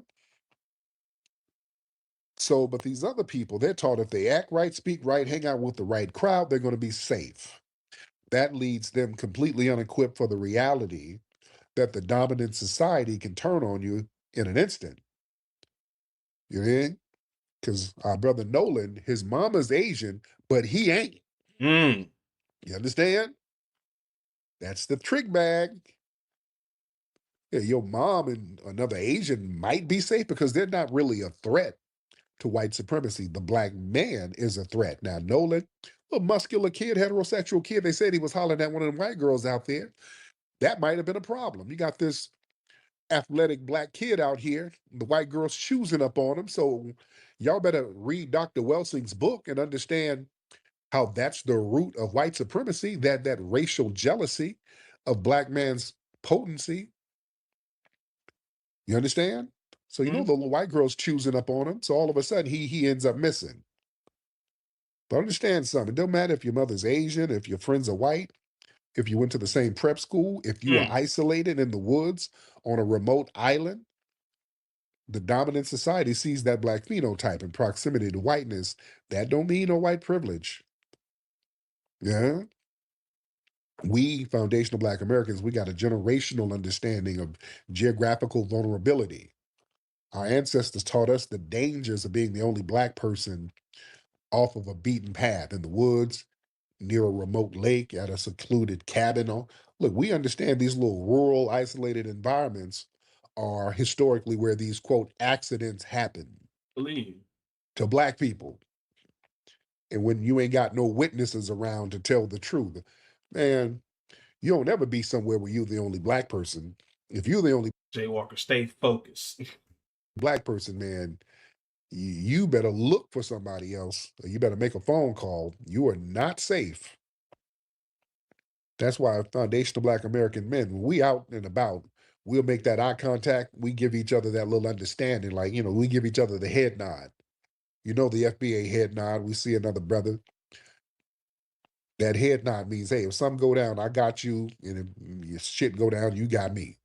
So, but these other people, they're taught if they act right, speak right, hang out with the right crowd, they're going to be safe. That leads them completely unequipped for the reality that the dominant society can turn on you in an instant. You hear? Because our brother Nolan, his mama's Asian, but he ain't. Mm. You understand? That's the trick bag. Yeah, your mom and another Asian might be safe because they're not really a threat to white supremacy. The black man is a threat. Now, Nolan, a muscular kid, heterosexual kid, they said he was hollering at one of them white girls out there. That might have been a problem. You got this athletic black kid out here, the white girl's choosing up on him. So y'all better read Dr. Welsing's book and understand how that's the root of white supremacy, that racial jealousy of black man's potency. You understand? So you know the little white girl's choosing up on him. So all of a sudden he ends up missing. But understand something. It don't matter if your mother's Asian, if your friends are white, if you went to the same prep school, if you are isolated in the woods on a remote island, the dominant society sees that black phenotype and proximity to whiteness. That don't mean no white privilege. Yeah. We foundational black Americans, we got a generational understanding of geographical vulnerability. Our ancestors taught us the dangers of being the only black person off of a beaten path in the woods, near a remote lake, at a secluded cabin. Look, we understand these little rural, isolated environments are historically where these, quote, accidents happen. Believe. To black people. And when you ain't got no witnesses around to tell the truth, man, you don't ever be somewhere where you're the only black person. If you're the only Jay Walker, stay focused. black person, man, you better look for somebody else, or you better make a phone call. You are not safe. That's why foundational black American men, when we out and about, we'll make that eye contact. We give each other that little understanding, like, we give each other the head nod. You know, the FBA head nod. We see another brother. That head nod means, hey, if something go down, I got you. And if your shit go down, you got me.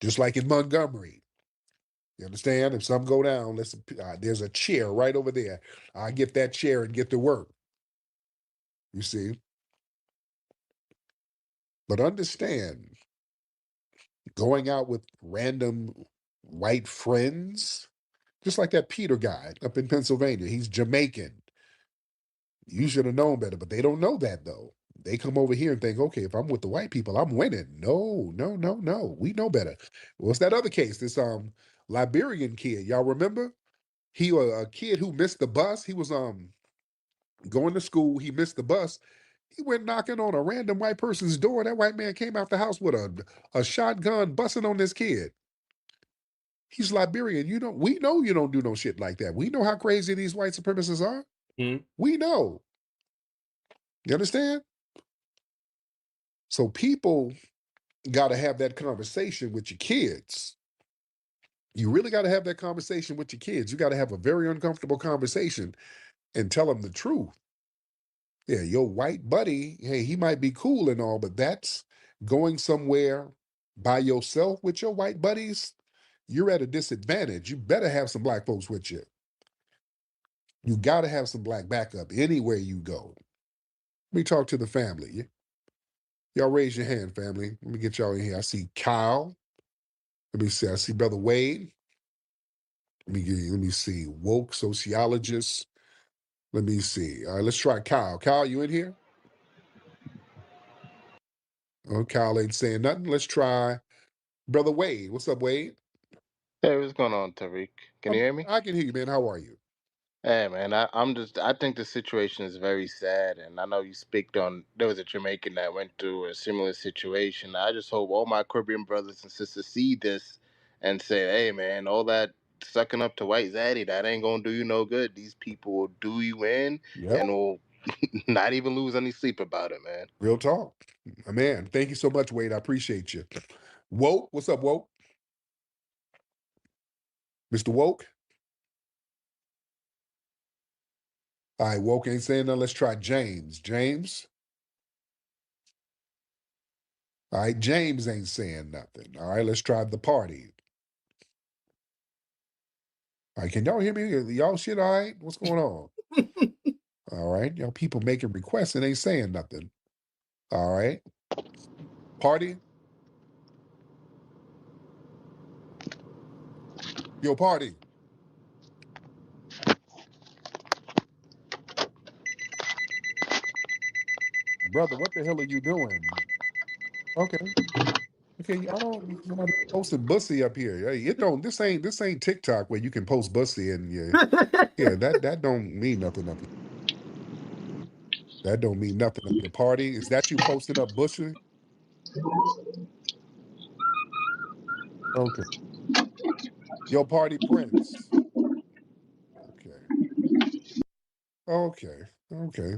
Just like in Montgomery. You understand? If something go down, there's a chair right over there. I get that chair and get to work. You see? But understand, going out with random white friends, just like that Peter guy up in Pennsylvania, he's Jamaican. You should have known better, but they don't know that though. They come over here and think, okay, if I'm with the white people, I'm winning. No, no, no, no. We know better. What's that other case? This Liberian kid. Y'all remember? He a kid who missed the bus. He was going to school. He missed the bus. He went knocking on a random white person's door. That white man came out the house with a shotgun, busting on this kid. He's Liberian. We know you don't do no shit like that. We know how crazy these white supremacists are. We know. You understand? So people got to have that conversation with your kids. You really got to have that conversation with your kids. You got to have a very uncomfortable conversation and tell them the truth. Yeah, your white buddy, hey, he might be cool and all, but that's going somewhere by yourself with your white buddies. You're at a disadvantage. You better have some black folks with you. You got to have some black backup anywhere you go. Let me talk to the family. Y'all raise your hand, family. Let me get y'all in here. I see Kyle. Let me see. I see Brother Wade. Let me see. Woke sociologist. Let me see. All right, let's try Kyle. Kyle, you in here? Oh, Kyle ain't saying nothing. Let's try Brother Wade. What's up, Wade? Hey, what's going on, Tariq? Can you hear me? I can hear you, man. How are you? Hey, man, I think the situation is very sad, and I know you speak on, there was a Jamaican that went through a similar situation. I just hope all my Caribbean brothers and sisters see this and say, hey, man, all that sucking up to white zaddy, that ain't gonna do you no good. These people will do you in and will not even lose any sleep about it, man. Real talk. Man, thank you so much, Wade. I appreciate you. Woke, what's up, Woke? Mr. Woke? All right, Woke ain't saying nothing. Let's try James. James? All right, James ain't saying nothing. All right, let's try the party. All right, can y'all hear me? Y'all shit all right? What's going on? All right, y'all people making requests and ain't saying nothing. All right. Party? Yo, party. brother, what the hell are you doing? Okay. Okay, I don't somebody posted bussy up here. Hey, it don't this ain't TikTok where you can post bussy and yeah, that don't mean nothing up here. That don't mean nothing up here. Party. Is that you posting up bussy? Okay. Your party prince. Okay. Okay. Okay.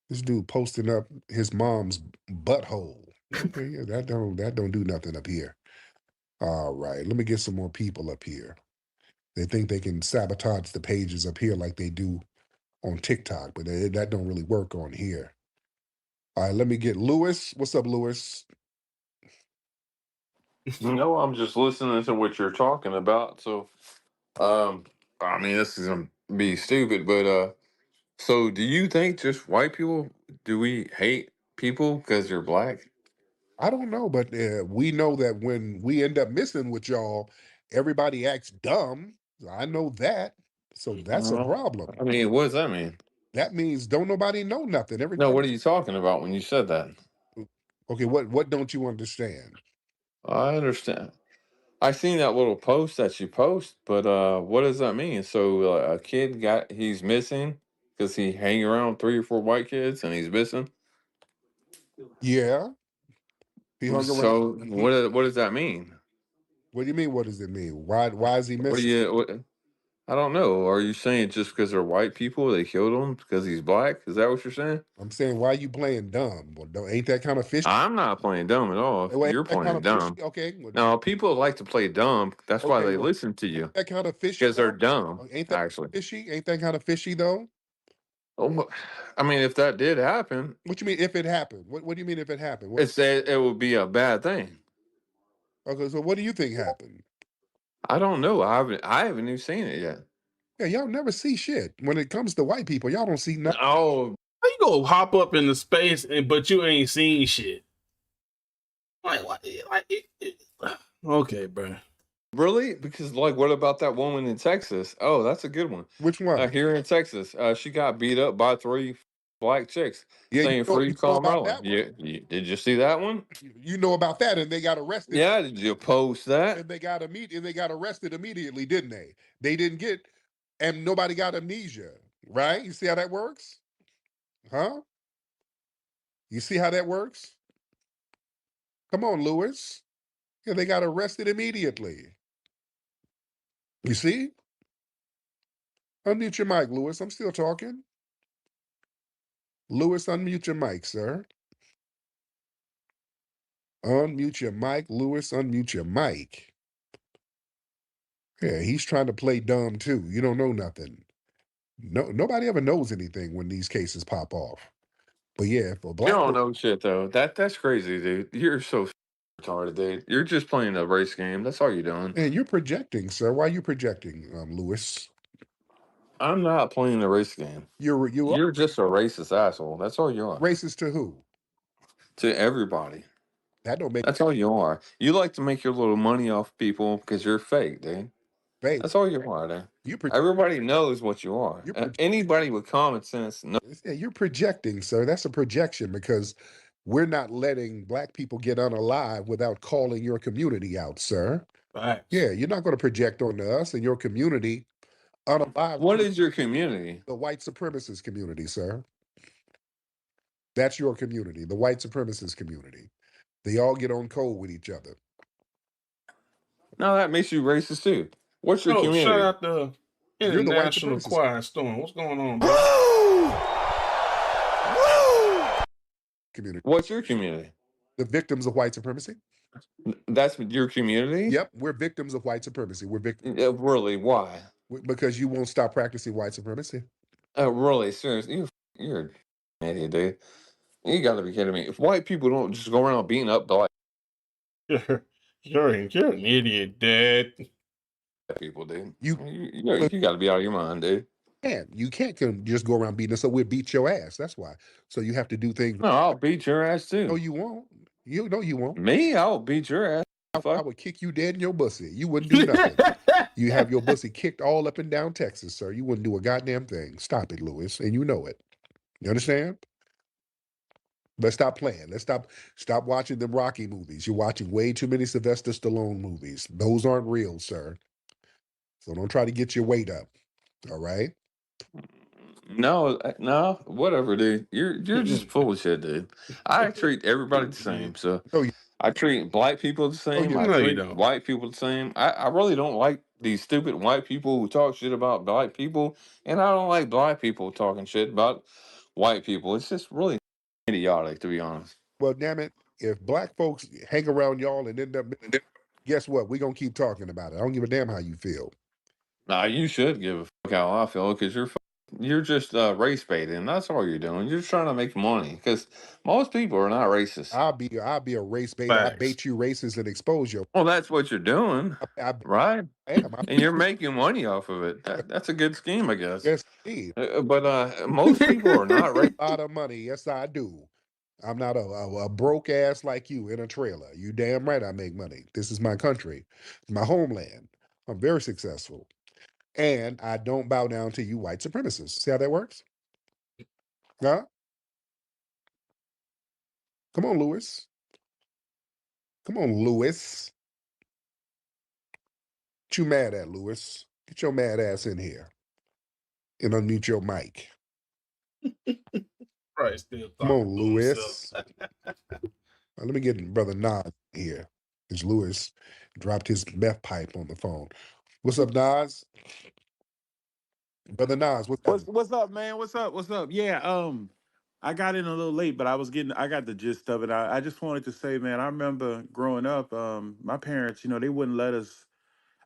This dude posting up his mom's butthole. Okay, yeah, that don't do nothing up here. All right, let me get some more people up here. They think they can sabotage the pages up here like they do on TikTok, but that don't really work on here. All right, let me get Lewis. What's up, Lewis? No, I'm just listening to what you're talking about. So, I mean, this is gonna be stupid, but so do you think just white people do we hate people because they're black? I don't know, but we know that when we end up missing with y'all, everybody acts dumb. I know that. So that's a problem. I mean, what does that mean? That means don't nobody know nothing. No, Everybody. what are you talking about when you said that? Okay, what don't you understand? I understand. I seen that little post that you post, but what does that mean? So a kid he's missing because he hang around 3 or 4 white kids and he's missing. Yeah, he hung around. So what does that mean? What do you mean? What does it mean? Why is he What do missing? you? What, I don't know. Are you saying just because they're white people they killed him because he's black? Is that what you're saying? I'm saying, why are you playing dumb? Well, ain't that kind of fishy? I'm not playing dumb at all. Well, ain't You're that kind playing of fishy? dumb. Okay, No, people like to play dumb. That's why okay, they well, listen to you that kind of fishy because they're though. dumb. Ain't that Actually, fishy? Ain't that kind of fishy though? oh, I mean, if that did happen, What you mean if it happened? What do you mean if it happened? it would be a bad thing. Okay, so what do you think happened? I don't know. I haven't even seen it yet. Yeah, y'all never see shit. When it comes to white people, y'all don't see nothing. Oh, How you go hop up into space but you ain't seen shit? Okay, bro. really? Because what about that woman in Texas? Oh, that's a good one. Which one? Here in Texas, she got beat up by 3 black chicks Yeah, saying "free you know about Carmella." that one. Yeah, did you see that one? You know about that, and they got arrested. Yeah, did you post that? And they got arrested immediately, didn't they? They didn't get, and nobody got amnesia, right? You see how that works? Huh? You see how that works? Come on, Lewis. Yeah, they got arrested immediately. You see? Unmute your mic, Lewis. I'm still talking. Lewis, unmute your mic, sir. Unmute your mic, Lewis. Unmute your mic. Yeah, he's trying to play dumb too. You don't know nothing. No, nobody ever knows anything when these cases pop off. But yeah, for You black don't person, know shit though. That's crazy, dude. You're so retarded, dude. You're just playing a race game. That's all you're doing. and you're projecting, sir. Why are you projecting, Lewis? I'm not playing a race game. You are You're just a racist asshole. That's all you are. racist to who? To everybody. That don't make That's all you are. You like to make your little money off people because you're fake, dude. fake. That's all you are, dude. You pro- Everybody knows what you are. you're Anybody with common sense knows. yeah, you're projecting, sir. That's a projection because we're not letting black people get unalive without calling your community out, sir. Facts. Yeah, you're not going to project onto us and your community unalive. What is your community? The white supremacist community, sir. That's your community, the white supremacist community. They all get on code with each other. No, that makes you racist too. What's your Oh, shout community? out the You're the white International supremacist Choir Storm. What's going on, bro? community. What's your community? The victims of white supremacy. That's your community? Yep, we're victims of white supremacy. We're victims Really? Why? because you won't stop practicing white supremacy. Really? Seriously? You're an idiot, dude. You got to be kidding me. If white people don't just go around beating up black You're an idiot, Dad. people, dude, You you got to be out of your mind, dude. you can't just go around beating us up. We'll beat your ass. That's why. So you have to do things. No, I'll beat your ass No, too. you won't. You know you won't. Me? I'll beat your ass. I would kick you dead in your bussy. You wouldn't do nothing. You have your bussy kicked all up and down Texas, sir. You wouldn't do a goddamn thing. Stop it, Lewis, and you know it. You understand? Let's stop playing. Let's stop watching the Rocky movies. You're watching way too many Sylvester Stallone movies. Those aren't real, sir. So don't try to get your weight up. All right? No, whatever, dude. You're just full of shit, dude. I treat everybody the same. So Oh, I treat black people the same. I No, you treat don't. white people the same. I really don't like these stupid white people who talk shit about black people, and I don't like black people talking shit about white people. It's just really idiotic, to be honest. well, damn it. If black folks hang around y'all and end up, guess what? We're going to keep talking about it. I don't give a damn how you feel. Nah, you should give a fuck how I feel because you're just race baiting. And that's all you're doing. You're just trying to make money because most people are not racist. I'll be a race baiter. I Facts. bait you racist and expose you. Well, that's what you're doing, right? I am. And you're making money off of it. That's a good scheme, I guess. Yes, indeed. But most people are not racist. A lot of money. Yes, I do. I'm not a broke ass like you in a trailer. You damn right I make money. This is my country, my homeland. I'm very successful. And I don't bow down to you white supremacists. See how that works? Huh? Come on, Lewis. Come on, Lewis. What you mad at, Lewis? Get your mad ass in here and unmute your mic. Right, still Come talking on, to Lewis. himself. Let me get Brother Nas here. Because Lewis dropped his meth pipe on the phone. What's up, Nas? Brother Nas, what's up? What's up, man? What's up? What's up? Yeah, I got in a little late, but I got the gist of it. I just wanted to say, man, I remember growing up, my parents, they wouldn't let us,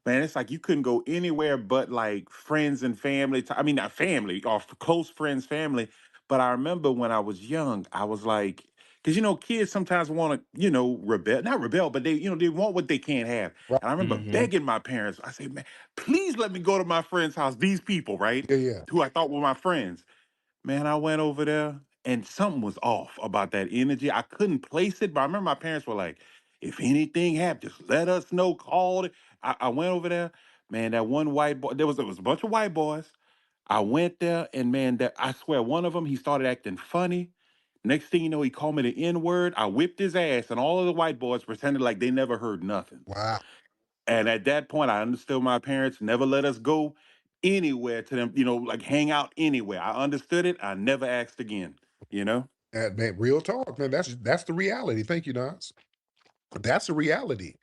man, it's like you couldn't go anywhere but like friends and family. I mean, not family, or close friends, family. But I remember when I was young, I was like, because kids sometimes want to, rebel, not rebel, but they want what they can't have. Right. And I remember Mm-hmm. begging my parents. I say, man, please let me go to my friend's house. These people, right? Yeah. Who I thought were my friends. Man, I went over there and something was off about that energy. I couldn't place it, but I remember my parents were like, if anything happened, just let us know, call it. I went over there, man, that one white boy, there was a bunch of white boys. I went there and man, that I swear one of them, he started acting funny. Next thing you know, he called me the N-word. I whipped his ass, and all of the white boys pretended like they never heard nothing. Wow. And at that point, I understood my parents never let us go anywhere to them, like hang out anywhere. I understood it. I never asked again. Man, real talk, man. That's the reality. Thank you, Nas. That's the reality.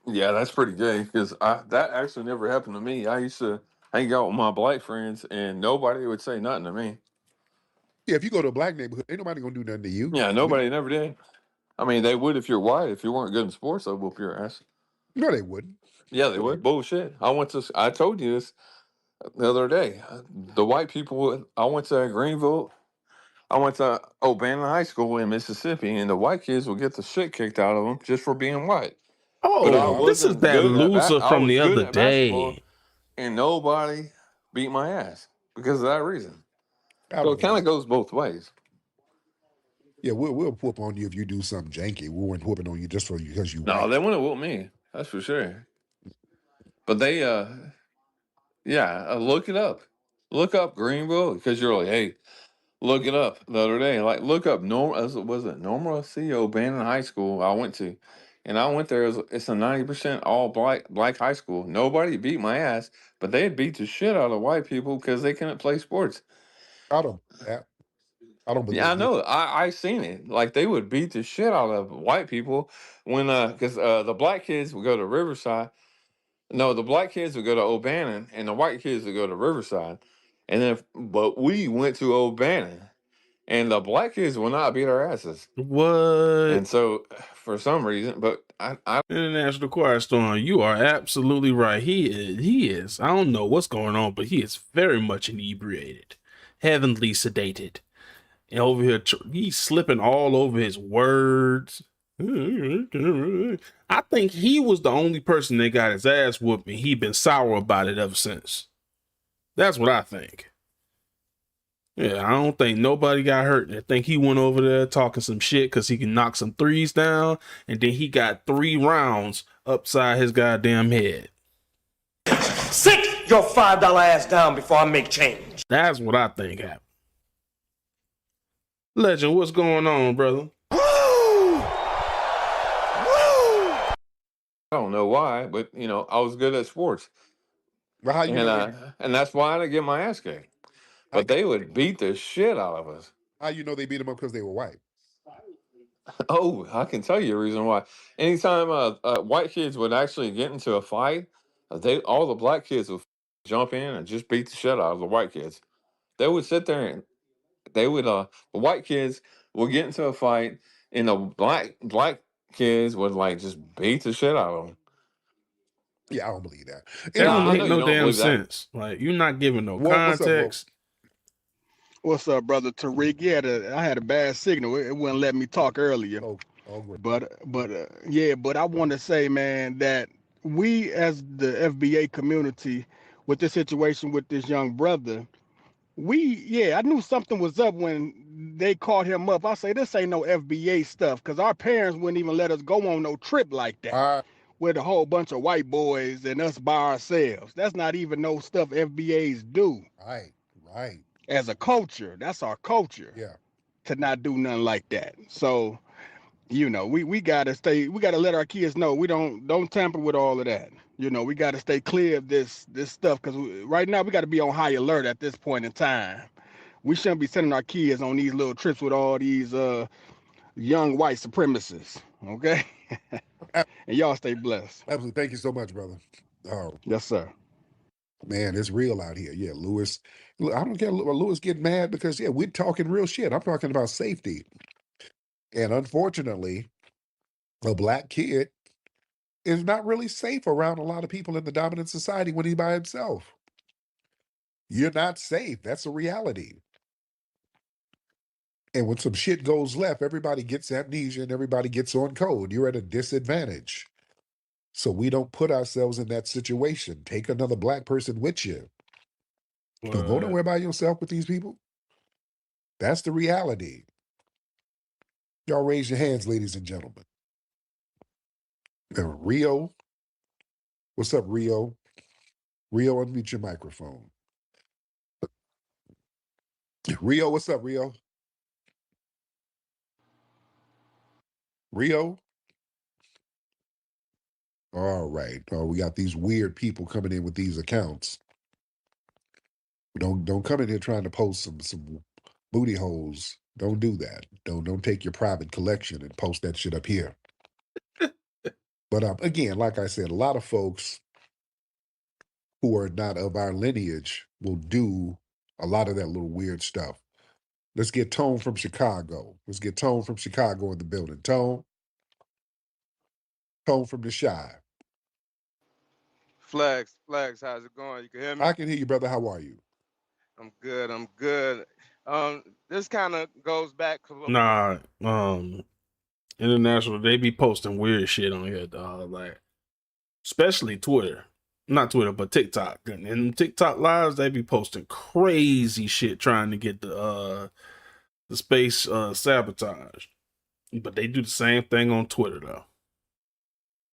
Yeah, that's pretty gay because that actually never happened to me. I used to hang out with my black friends and nobody would say nothing to me. Yeah, if you go to a black neighborhood, ain't nobody gonna do nothing to you. Yeah, nobody never did. I mean, they would if you're white. If you weren't good in sports, they'd whoop your ass. No, they wouldn't. Yeah, they would. Bullshit. I told you this the other day. The white people, I went to Greenville. I went to O'Bannon High School in Mississippi, and the white kids would get the shit kicked out of them just for being white. But I Oh, this is wasn't that good at loser I from was the good other at basketball, day. and nobody beat my ass because of that reason. I So don't it kind of believe. goes both ways. Yeah, we'll whoop on you if you do something janky. We weren't whooping on you just for you because you No, they white. wouldn't whoop me. That's for sure. But they, yeah, look it up. Look up Greenville because you're like, hey, look it up the other day. Like, look up was it Norma C. O'Bannon High School I went to. And I went there, it's a 90% all black high school. Nobody beat my ass, but they beat the shit out of white people because they couldn't play sports. I don't believe that. I don't Yeah, I believe it. know. I seen it. Like they would beat the shit out of white people when because the black kids would go to Riverside. No, the black kids would go to O'Bannon, and the white kids would go to Riverside. And then, but we went to O'Bannon, and the black kids will not beat our asses. What? And so, for some reason, but I International Choir Storm, you are absolutely right. He is. I don't know what's going on, but he is very much inebriated, heavenly sedated. And over here, he's slipping all over his words. I think he was the only person that got his ass whooped, and he been sour about it ever since. That's what I think. Yeah, I don't think nobody got hurt. I think he went over there talking some shit because he can knock some threes down, and then he got 3 rounds upside his goddamn head. Sit your $5 ass down before I make change. That's what I think happened. Legend, what's going on, brother? I don't know why, but you know, I was good at sports, Well, how you know? and that's why I didn't get my ass kicked. But they would beat the shit out of us. How you know they beat them up because they were white? Oh, I can tell you a reason why. Anytime white kids would actually get into a fight, they all the black kids would jump in and just beat the shit out of the white kids. They would sit there and they would the white kids would get into a fight, and the black kids would like just beat the shit out of them. Yeah, I don't believe that. That Anyway, don't I make know you no don't damn believe that. sense. Like, you're not giving no What's up, Wolf? context. What's up, brother Tariq? Yeah, I had a bad signal. It wouldn't let me talk earlier. Oh, all good. But I want to say, man, that we as the FBA community, with this situation with this young brother, I knew something was up when they caught him up. I say this ain't no FBA stuff, because our parents wouldn't even let us go on no trip like that with a whole bunch of white boys and us by ourselves. That's not even no stuff FBAs do. Right. As a culture, that's our culture. Yeah. To not do nothing like that. So, we gotta let our kids know we don't tamper with all of that. We gotta stay clear of this stuff, because right now we gotta be on high alert at this point in time. We shouldn't be sending our kids on these little trips with all these young white supremacists. Okay. And y'all stay blessed. Absolutely. Thank you so much, brother. Yes, sir. Man, it's real out here. Yeah, Lewis. I don't care. Lewis getting mad because we're talking real shit. I'm talking about safety, and unfortunately, a black kid is not really safe around a lot of people in the dominant society when he's by himself. You're not safe. That's a reality. And when some shit goes left, everybody gets amnesia and everybody gets on code. You're at a disadvantage. So we don't put ourselves in that situation. Take another black person with you. Don't go nowhere by yourself with these people. That's the reality. Y'all raise your hands, ladies and gentlemen. Now, Rio. What's up, Rio? Rio, unmute your microphone. Rio, what's up, Rio? Rio? All right. Oh, we got these weird people coming in with these accounts. Don't come in here trying to post some booty holes. Don't do that. Don't take your private collection and post that shit up here. But again, like I said, a lot of folks who are not of our lineage will do a lot of that little weird stuff. Let's get Tone from Chicago. Let's get Tone from Chicago in the building. Tone from the Shy. Flags, how's it going? You can hear me? I can hear you, brother. How are you? I'm good. This kind of goes back to Nah, international, they be posting weird shit on here, dog. Like, especially Twitter. Not Twitter, but TikTok. And in TikTok lives, they be posting crazy shit trying to get the space sabotaged. But they do the same thing on Twitter, though.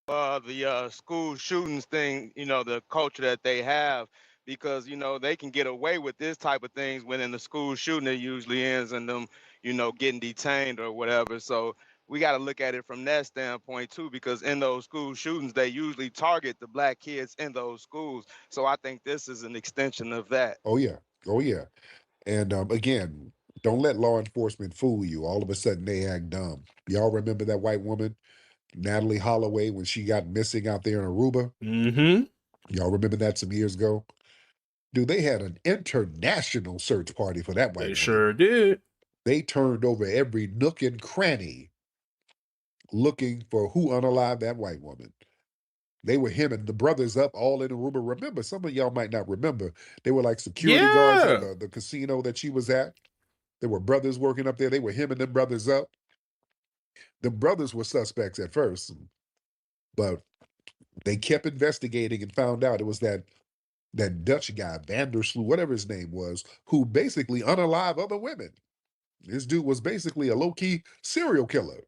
the school shootings thing, the culture that they have, because, they can get away with this type of things when in the school shooting, it usually ends in them, getting detained or whatever. So we got to look at it from that standpoint too, because in those school shootings, they usually target the black kids in those schools. So I think this is an extension of that. Oh, yeah. And again, don't let law enforcement fool you. All of a sudden, they act dumb. Y'all remember that white woman, Natalie Holloway, when she got missing out there in Aruba? Mm-hmm. Y'all remember that some years ago? Dude, they had an international search party for that white woman. They sure did. They turned over every nook and cranny looking for who unalived that white woman. They were hemming the brothers up all in Aruba. Remember, some of y'all might not remember. They were like security guards at the casino that she was at. There were brothers working up there. They were hemming them brothers up. The brothers were suspects at first, but they kept investigating and found out it was that Dutch guy, Vandersloot, whatever his name was, who basically unalived other women. This dude was basically a low-key serial killer.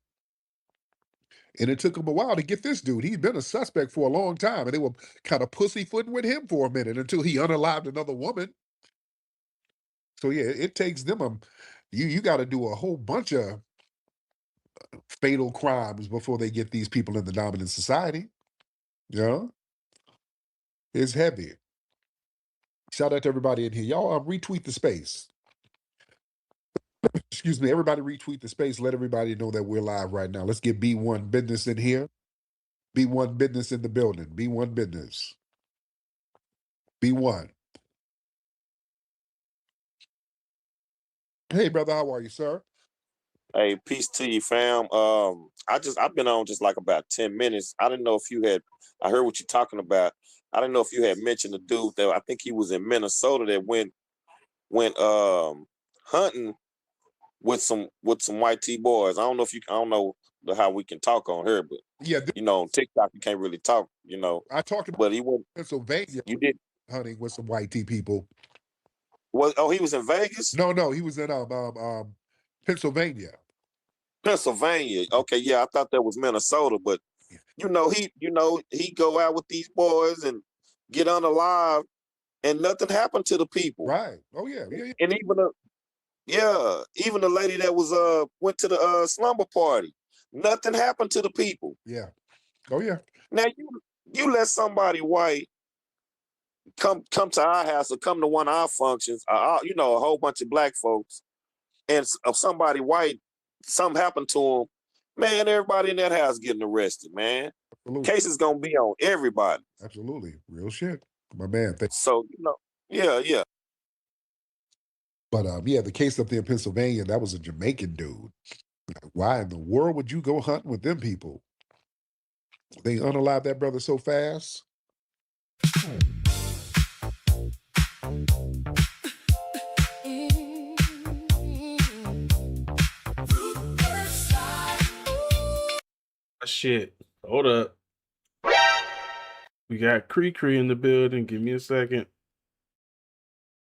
And it took him a while to get this dude. He'd been a suspect for a long time, and they were kind of pussyfooting with him for a minute until he unalived another woman. So yeah, it takes them You got to do a whole bunch of fatal crimes before they get these people in the dominant society. You know, it's heavy. Shout out to everybody in here. Y'all retweet the space. Excuse me, everybody retweet the space. Let everybody know that we're live right now. Let's get B1 Business in here. B1 Business in the building. B1 Business. B1. Hey, brother, how are you, sir? Hey, peace to you, fam. I've been on just like about 10 minutes. I didn't know if you had. I heard what you're talking about. I didn't know if you had mentioned the dude that I think he was in Minnesota that went hunting with some white T boys. I don't know how we can talk on here, but yeah, on TikTok you can't really talk. I talked about but he went Pennsylvania. You did hunting with some white T people. He was in Vegas? No, he was in Pennsylvania. Pennsylvania. Okay, yeah, I thought that was Minnesota, but he go out with these boys and get unalive, and nothing happened to the people. Right. Oh yeah. And even the lady that was went to the slumber party, nothing happened to the people. Yeah. Oh yeah. Now you let somebody white come to our house or come to one of our functions, a whole bunch of black folks, and somebody white, something happened to them, man, everybody in that house getting arrested, man. Absolutely. Case is gonna be on everybody. Absolutely. Real shit. My man. So, yeah. But yeah, the case up there in Pennsylvania, that was a Jamaican dude. Why in the world would you go hunting with them people? They unalive that brother so fast. Shit. Hold up. We got Cree in the building. Give me a second.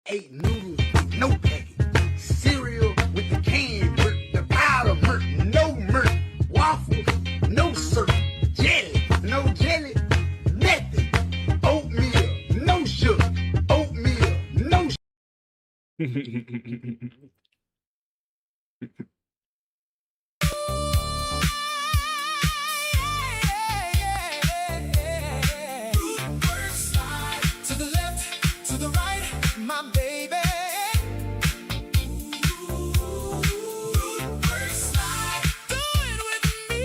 8 noodles with no packet. Cereal with the canned milk, the powder milk, no milk. Waffles, no syrup. Jelly, no jelly. Nothing. Oatmeal, no sugar. Oatmeal, no To the left, to the right, my baby. Do it with me.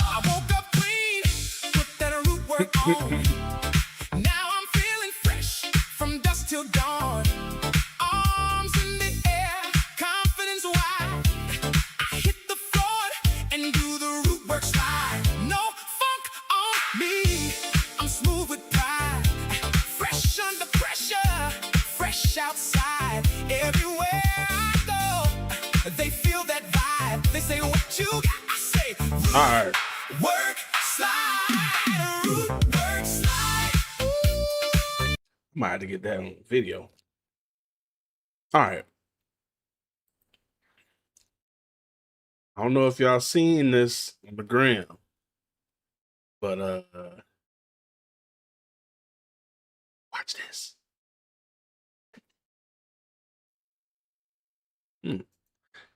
I woke up clean, put that root work on. Now I'm feeling fresh from dusk till dawn. Arms in the air, confidence wide. I hit the floor and do the root work slide. No funk on me, I'm smooth with pride. Fresh under pressure, fresh outside. Everywhere I go, they feel that vibe. They say, what you got? I say, root All right. work slide, root work slide. Might have to get that on video. All right. I don't know if y'all seen this on the gram, but watch this.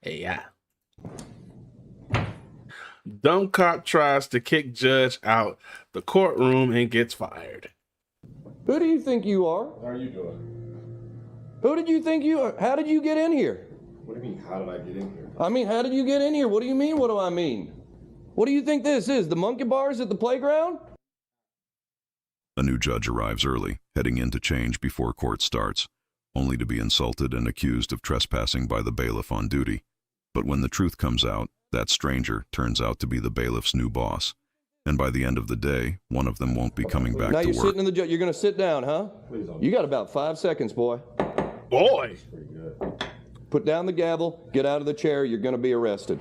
AI. Dumb cop tries to kick judge out the courtroom and gets fired. Who do you think you are? How are you doing? Who did you think you are? How did you get in here? What do you mean, how did I get in here? I mean, how did you get in here? What do you mean, what do I mean? What do you think this is, the monkey bars at the playground? A new judge arrives early, heading in to change before court starts, only to be insulted and accused of trespassing by the bailiff on duty. But when the truth comes out, that stranger turns out to be the bailiff's new boss. And by the end of the day, one of them won't be coming back Now to you're work. sitting in the judge. You're going to sit down, huh? Please don't. You got about 5 seconds, boy. Boy. Pretty good. Put down the gavel, get out of the chair, you're going to be arrested.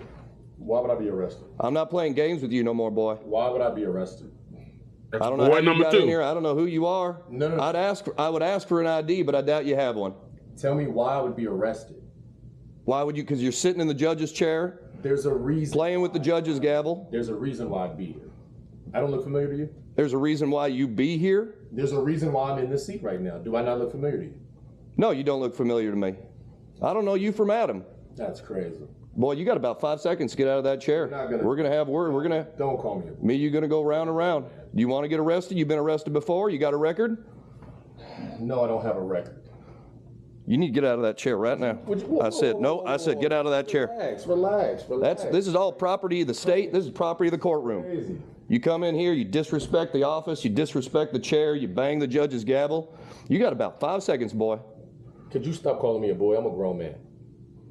Why would I be arrested? I'm not playing games with you no more, boy. Why would I be arrested? That's I don't know how boy you number got 2. in here. I don't know who you are. No. I would ask for an ID, but I doubt you have one. Tell me why I would be arrested. Why would you? Because you're sitting in the judge's chair. There's a reason. Playing with the judge's gavel. There's a reason why I'd be here. I don't look familiar to you? There's a reason why you be here? There's a reason why I'm in this seat right now. Do I not look familiar to you? No, you don't look familiar to me. I don't know you from Adam. That's crazy. Boy, you got about 5 seconds to get out of that chair. We're going to have word. We're going to. Don't call me. Me, you going to go round and round. You want to get arrested? You've been arrested before? You got a record? No, I don't have a record. You need to get out of that chair right now. I said, no, I said, get out of that chair. Relax. This is all property of the state. This is property of the courtroom. Crazy. You come in here, you disrespect the office, you disrespect the chair, you bang the judge's gavel. You got about 5 seconds, boy. Could you stop calling me a boy? I'm a grown man.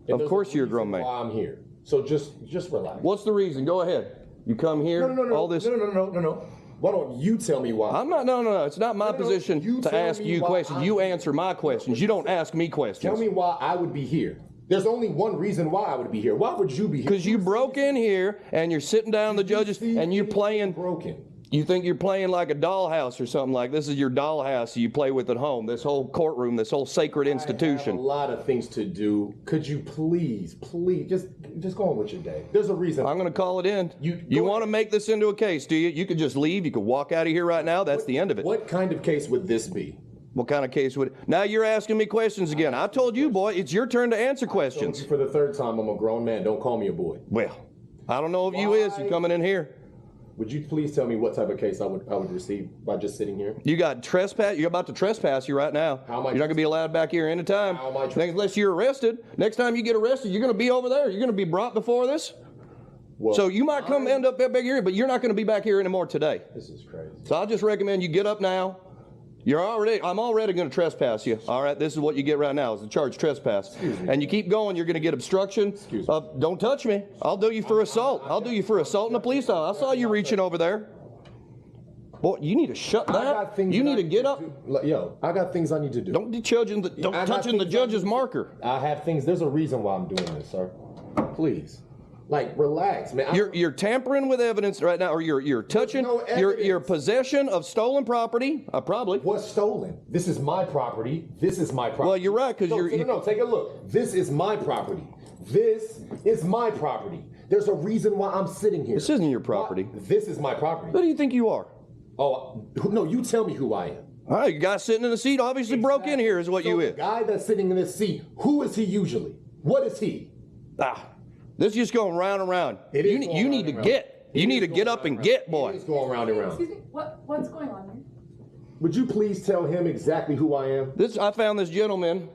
And of course you're a grown man. Why I'm here. So just relax. What's the reason? Go ahead. You come here, No. all this. No. Why don't you tell me why? I'm not, no. It's not my position to ask you questions. You answer my questions. You don't ask me questions. Tell me why I would be here. There's only one reason why I would be here. Why would you be here? Because you broke in here and you're sitting down on the judges and you're playing. Broken. You think you're playing like a dollhouse or something like this is your dollhouse you play with at home. This whole courtroom, this whole sacred institution. I have a lot of things to do. Could you please, just go on with your day. There's a reason. I'm going to call it in. You want to make this into a case, do you? You could just leave. You could walk out of here right now. That's the end of it. What kind of case would this be? What kind of case would it? Now you're asking me questions again. I told you, boy, it's your turn to answer questions. For the third time, I'm a grown man. Don't call me a boy. Well, I don't know if you is. You coming in here. Would you please tell me what type of case I would receive by just sitting here? You got trespass. You're about to trespass you right now. How am I? You're not going to be allowed back here anytime. How am I? Unless you're arrested. Next time you get arrested, you're going to be over there. You're going to be brought before this. Well, so you might end up back here, but you're not going to be back here anymore today. This is crazy. So I just recommend you get up now. I'm already going to trespass you. All right, this is what you get right now is the charge trespass. And you keep going, you're going to get obstruction. Don't touch me. I'll do you for assault. I'll do you for assaulting a police officer. I saw you reaching over there. Boy, you need to shut that. You need to get up. Yo, I got things I need to do. Don't touching the judge's marker. I have things. There's a reason why I'm doing this, sir. Please. Like, relax, man. You're tampering with evidence right now, or you're touching your possession of stolen property. Probably. What's stolen? This is my property. This is my property. Well, you're right because No, take a look. This is my property. This is my property. There's a reason why I'm sitting here. This isn't your property. This is my property. Who do you think you are? Oh, no, you tell me who I am. All right, you guy sitting in the seat obviously broke in here is what you is. The guy that's sitting in this seat, who is he usually? What is he? This is just going round and round. You need to get up and get, boy. It's going round and round. Excuse me, what's going on here? Would you please tell him exactly who I am? I found this gentleman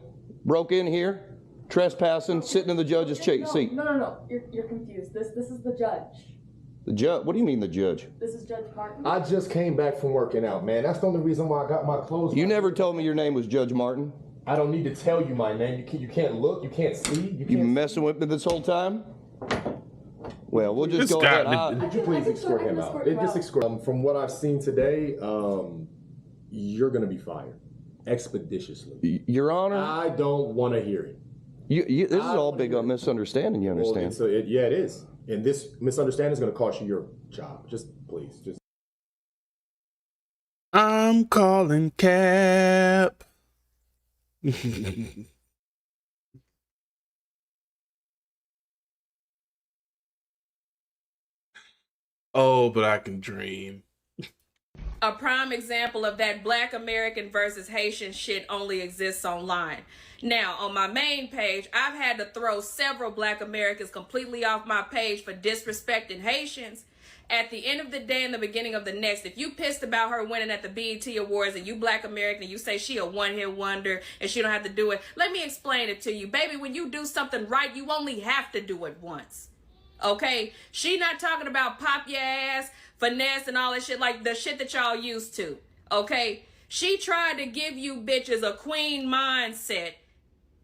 broke in here, trespassing, sitting in the judge's seat. No. You're confused. This is the judge. The judge? What do you mean the judge? This is Judge Martin. I just came back from working out, man. That's the only reason why I got my clothes. You never told me your name was Judge Martin. I don't need to tell you my name. You can't look. You can't see. You messing with me this whole time? Well, we'll just go ahead. Would you please escort him out? Just escort. From what I've seen today, you're going to be fired expeditiously. Your Honor, I don't want to hear it. This is all big on misunderstanding. You understand? Well, yeah, it is. And this misunderstanding is going to cost you your job. Just please, just. I'm calling Cap. Oh, but I can dream. A prime example of that Black American versus Haitian shit only exists online. Now, on my main page, I've had to throw several Black Americans completely off my page for disrespecting Haitians. At the end of the day and the beginning of the next, if you pissed about her winning at the BET Awards and you Black American and you say she a one-hit wonder and she don't have to do it, let me explain it to you. Baby, when you do something right, you only have to do it once. Okay? She not talking about pop your ass, finesse and all that shit like the shit that y'all used to. Okay? She tried to give you bitches a queen mindset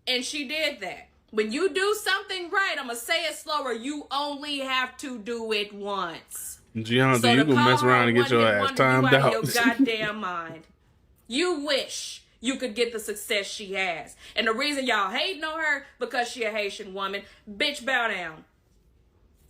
and she did that. When you do something right, I'm going to say it slower, you only have to do it once. Gianna, so you gonna mess around and get your ass timed out. Your goddamn mind. You wish you could get the success she has. And the reason y'all hating on her, because she a Haitian woman. Bitch, bow down.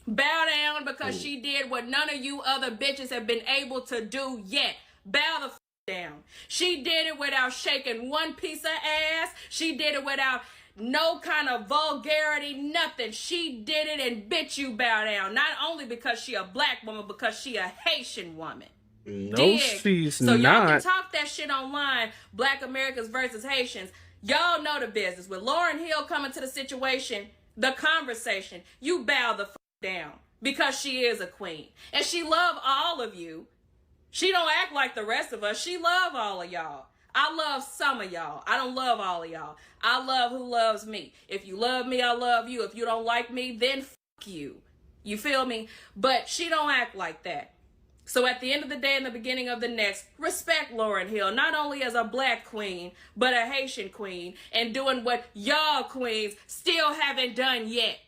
Bow down because she did what none of you other bitches have been able to do yet. Bow the down. She did it without shaking one piece of ass. She did it without No kind of vulgarity, nothing. She did it and bitch you bow down. Not only because she a black woman, because she a Haitian woman. No, Dig. she's So y'all can not. talk that shit online, Black Americans versus Haitians. Y'all know the business. With Lauryn Hill coming to the situation, the conversation, you bow the down because she is a queen. And she love all of you. She don't act like the rest of us. She love all of y'all. I love some of y'all. I don't love all of y'all. I love who loves me. If you love me, I love you. If you don't like me, then fuck you. You feel me? But she don't act like that. So at the end of the day and the beginning of the next, respect Lauryn Hill, not only as a black queen, but a Haitian queen, and doing what y'all queens still haven't done yet.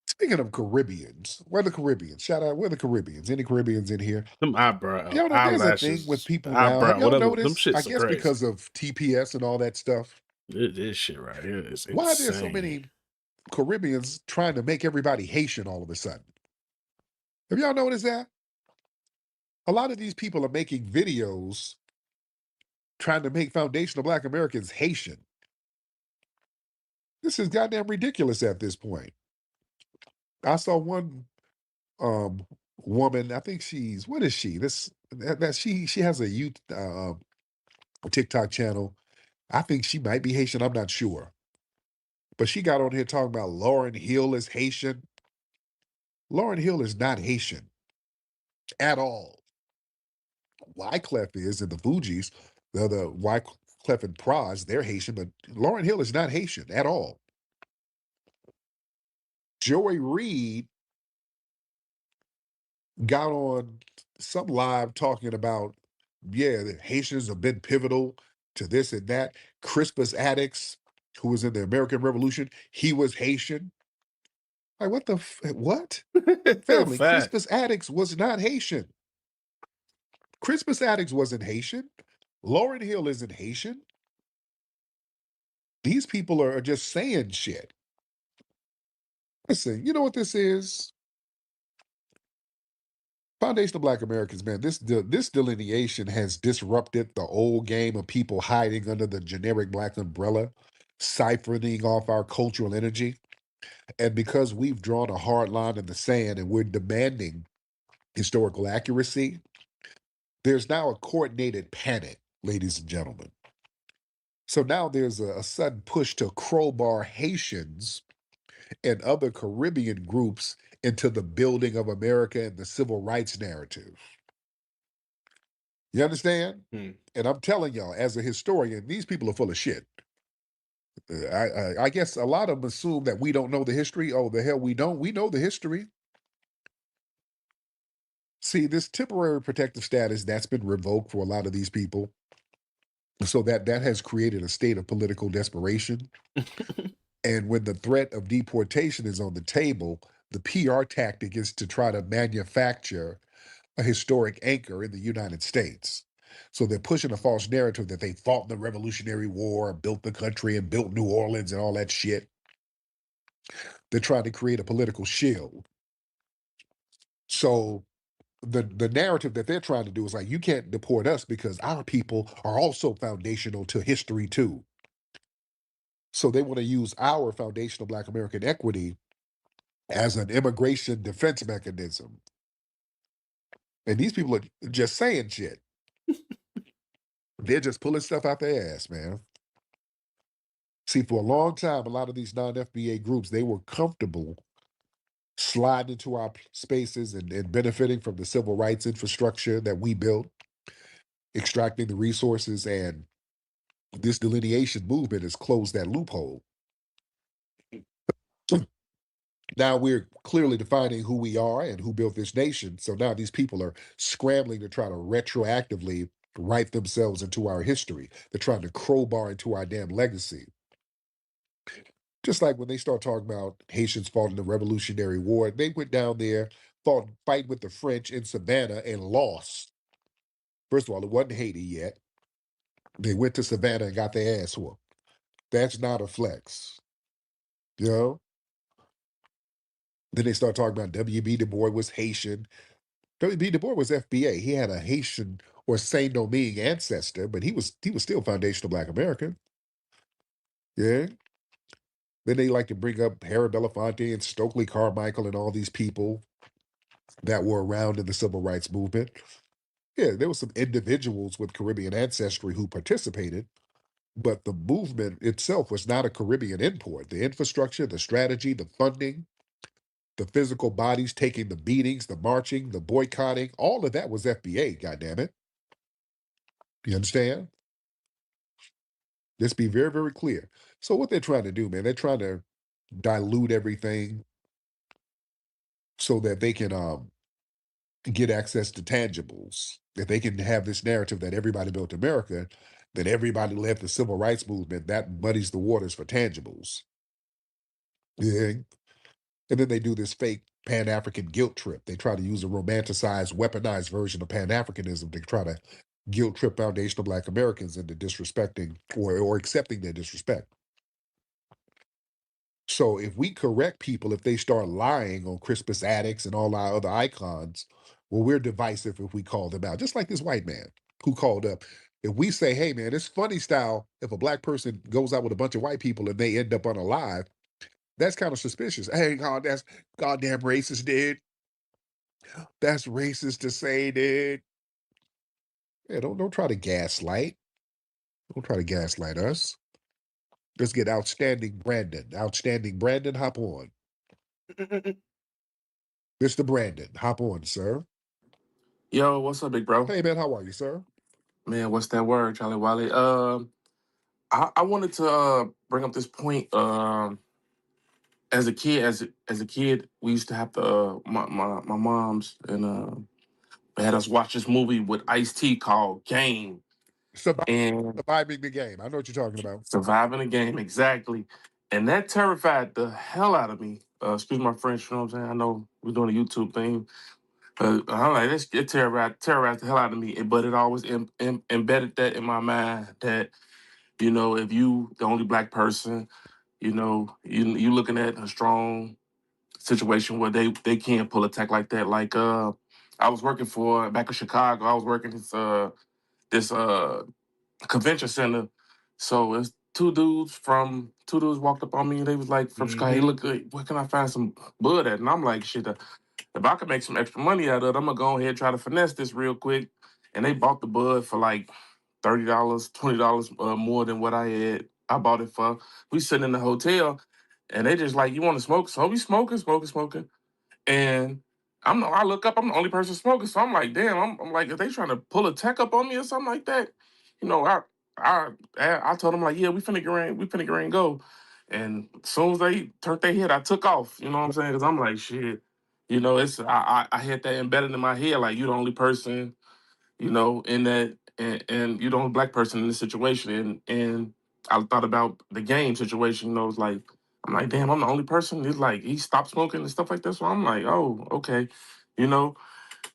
Speaking of Caribbeans, where the Caribbeans? Shout out, where the Caribbeans? Any Caribbeans in here? Them eyebrow Y'all know there's a thing with eyelashes, people now. Have eyebrow, y'all whatever. Them noticed? I shits are guess crazy. because of TPS and all that stuff. This shit right here is Why are there so insane. many Caribbeans trying to make everybody Haitian all of a sudden? Have y'all noticed that? A lot of these people are making videos trying to make foundational Black Americans Haitian. This is goddamn ridiculous at this point. I saw one woman, I think she's, what is she? She has a youth TikTok channel. I think she might be Haitian, I'm not sure. But she got on here talking about Lauryn Hill is Haitian. Lauryn Hill is not Haitian at all. Wyclef is, and the Fugees, the Wyclef and Pras, they're Haitian, but Lauryn Hill is not Haitian at all. Joy Reid got on some live talking about, yeah, the Haitians have been pivotal to this and that. Crispus Attucks, who was in the American Revolution, he was Haitian. Like, what the, what? Family, Fact. Crispus Attucks was not Haitian. Crispus Attucks wasn't Haitian. Lauryn Hill isn't Haitian. These people are just saying shit. Listen, you know what this is? Foundational Black Americans, man, this delineation has disrupted the old game of people hiding under the generic Black umbrella, siphoning off our cultural energy. And because we've drawn a hard line in the sand and we're demanding historical accuracy, there's now a coordinated panic, ladies and gentlemen. So now there's a sudden push to crowbar Haitians and other Caribbean groups into the building of America and the civil rights narrative. You understand? And I'm telling y'all, as a historian, these people are full of shit. I guess a lot of them assume that we don't know the history. Oh, the hell we don't. We know the history. See, this temporary protective status, that's been revoked for a lot of these people. So that has created a state of political desperation. And when the threat of deportation is on the table, the PR tactic is to try to manufacture a historic anchor in the United States. So they're pushing a false narrative that they fought in the Revolutionary War, built the country, and built New Orleans and all that shit. They're trying to create a political shield. So the narrative that they're trying to do is like, you can't deport us because our people are also foundational to history too. So they want to use our foundational Black American equity as an immigration defense mechanism. And these people are just saying shit. They're just pulling stuff out their ass, man. See, for a long time, a lot of these non-FBA groups, they were comfortable sliding into our spaces and benefiting from the civil rights infrastructure that we built, extracting the resources, and this delineation movement has closed that loophole. Now we're clearly defining who we are and who built this nation. So now these people are scrambling to try to retroactively write themselves into our history. They're trying to crowbar into our damn legacy. Just like when they start talking about Haitians fought in the Revolutionary War, they went down there, fight with the French in Savannah and lost. First of all, it wasn't Haiti yet. They went to Savannah and got their ass whooped. That's not a flex. You know? Then they start talking about W.B. Du Bois was Haitian. W.B. Du Bois was FBA. He had a Haitian or Saint Domingue ancestor, but he was still foundational Black American. Yeah. Then they like to bring up Harry Belafonte and Stokely Carmichael and all these people that were around in the civil rights movement. Yeah, there were some individuals with Caribbean ancestry who participated, but the movement itself was not a Caribbean import. The infrastructure, the strategy, the funding, the physical bodies taking the beatings, the marching, the boycotting, all of that was FBA, goddammit. You understand? Let's be very, very clear. So what they're trying to do, man, they're trying to dilute everything so that they can get access to tangibles. If they can have this narrative that everybody built America, that everybody led the civil rights movement, that muddies the waters for tangibles. Yeah. And then they do this fake Pan-African guilt trip. They try to use a romanticized, weaponized version of Pan-Africanism to try to guilt trip foundational Black Americans into disrespecting or accepting their disrespect. So if we correct people, if they start lying on Crispus Attucks and all our other icons, well, we're divisive if we call them out. Just like this white man who called up. If we say, hey, man, it's funny style, if a Black person goes out with a bunch of white people and they end up unalive, that's kind of suspicious. Hey, God, that's goddamn racist, dude. That's racist to say, dude. Yeah, don't try to gaslight. Don't try to gaslight us. Let's get outstanding Brandon. Outstanding Brandon, hop on. Mr. Brandon, hop on, sir. Yo, what's up, big bro? Hey, man, how are you, sir? Man, what's that word, Charlie Wiley? I wanted to bring up this point. As a kid, as a kid, we used to have to my moms and had us watch this movie with Ice-T called Game and Surviving the game. I know what you're talking about. Surviving the Game, exactly. And that terrified the hell out of me. Excuse my French, you know what I'm saying? I know we're doing a YouTube thing. I'm like, it terrorized the hell out of me. But it always embedded that in my mind that, you know, if you the only Black person, you know, you looking at a strong situation where they can't pull a tech like that. Like I was working for back in Chicago. I was working this convention center. So it's two dudes walked up on me and they was like from Chicago, hey, look, where can I find some bud at? And I'm like, shit, if I could make some extra money out of it, I'm gonna go ahead and try to finesse this real quick. And they bought the bud for like $30, $20 more than what I bought it for. We sitting in the hotel and they just like, you want to smoke? So we smoking. And I look up, I'm the only person smoking. So I'm like, damn, I'm like, if they trying to pull a tech up on me or something like that, you know, I told them like, yeah, we finna get ready and go. And as soon as they turned their head, I took off. You know what I'm saying? Because I'm like, shit, you know, I had that embedded in my head, like you the only person, you know, in that, and you the only Black person in this situation, and I thought about the game situation. You know, it's like I'm like, damn, I'm the only person. He's like, he stopped smoking and stuff like that. So I'm like, oh, okay, you know.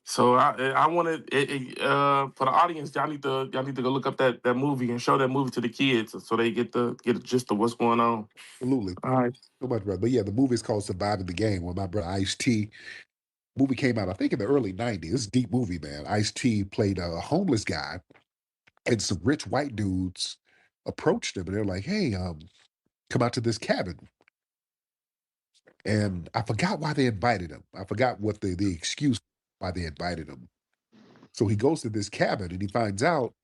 So I wanted for the audience, y'all need to go look up that movie and show that movie to the kids so they get a gist of what's going on. Absolutely. All right. So much, brother. But yeah, the movie is called Surviving the Game, where my brother Ice-T. Movie came out, I think, in the early 90s. It's a deep movie, man. Ice-T played a homeless guy, and some rich white dudes approached him, and they're like, hey, come out to this cabin. And I forgot why they invited him. I forgot what the excuse why they invited him. So he goes to this cabin, and he finds out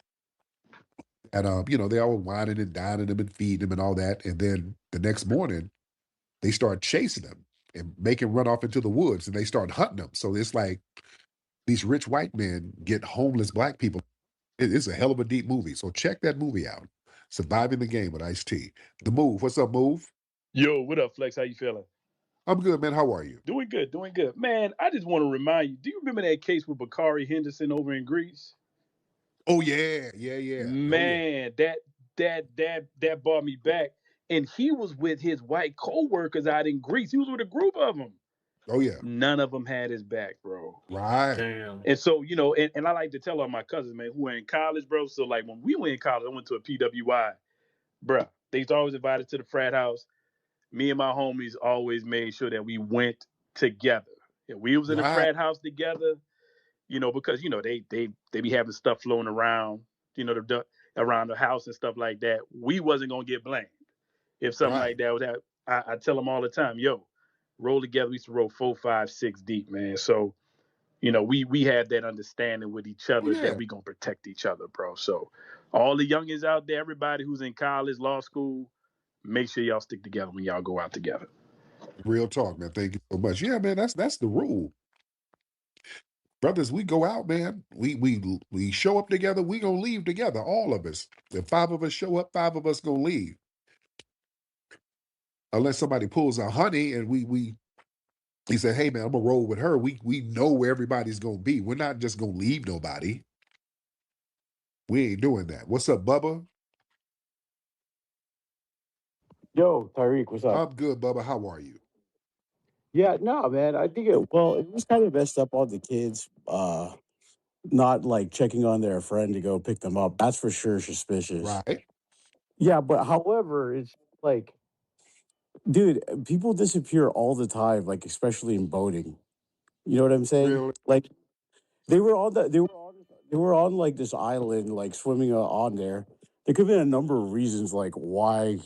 and you know, they all whining and dining him and feeding him and all that. And then the next morning, they start chasing him and make him run off into the woods, and they start hunting him. So it's like these rich white men get homeless Black people. It's a hell of a deep movie. So check that movie out. Surviving the Game with Ice-T. The Move. What's up, Move? Yo, what up, Flex? How you feeling? I'm good, man. How are you? Doing good, doing good. Man, I just want to remind you, do you remember that case with Bakari Henderson over in Greece? Oh, yeah. Man, that brought me back. And he was with his white co-workers out in Greece. He was with a group of them. Oh, yeah. None of them had his back, bro. Right. Damn. And so, you know, and I like to tell all my cousins, man, who are in college, bro. So, like, when we were in college, I went to a PWI, bro. They used to always invite us to the frat house. Me and my homies always made sure that we went together. And we was in the frat house together, you know, because, you know, they be having stuff flowing around, you know, around the house and stuff like that. We wasn't going to get blamed. if something Right. like that would happen. I tell them all the time, yo, roll together. We used to roll 4, 5, 6 deep, man. So we have that understanding with each Oh other that yeah. we gonna protect each other, bro. So all the youngins out there, everybody who's in college, law school, make sure y'all stick together when y'all go out together. Real talk, man. Thank you so much. Yeah, man. That's the rule, brothers. We go out, man. We show up together. We gonna leave together. All of us. If 5 of us show up, 5 of us gonna leave. Unless somebody pulls a honey and we he said, "Hey man, I'm gonna roll with her." We know where everybody's gonna be. We're not just gonna leave nobody. We ain't doing that. What's up, Bubba? Yo, Tyreek, what's up? I'm good, Bubba. How are you? Yeah, no, man. I think it was kind of messed up on the kids, not like checking on their friend to go pick them up. That's for sure suspicious. Right. Yeah, but however, it's like, dude, people disappear all the time, like especially in boating. You know what I'm saying? Really? Like they were on like this island, like swimming on there. There could have been a number of reasons, like why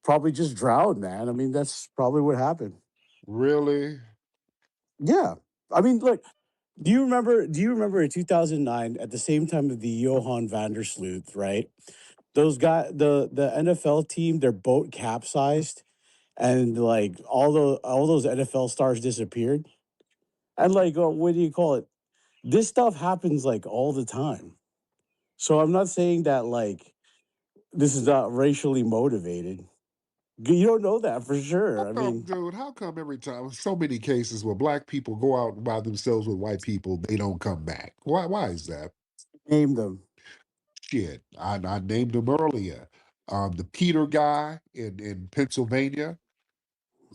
probably just drowned, man. I mean, that's probably what happened. Really? Yeah. I mean, look, do you remember in 2009 at the same time of the Johan van der Sloot, right? Those guys the NFL team, their boat capsized and like all those NFL stars disappeared. And like what do you call it? This stuff happens like all the time. So I'm not saying that like this is not racially motivated. You don't know that for sure. I mean, Dude, how come every time so many cases where black people go out by themselves with white people, they don't come back? Why is that? name them. Shit. I named them earlier. The Peter guy in Pennsylvania.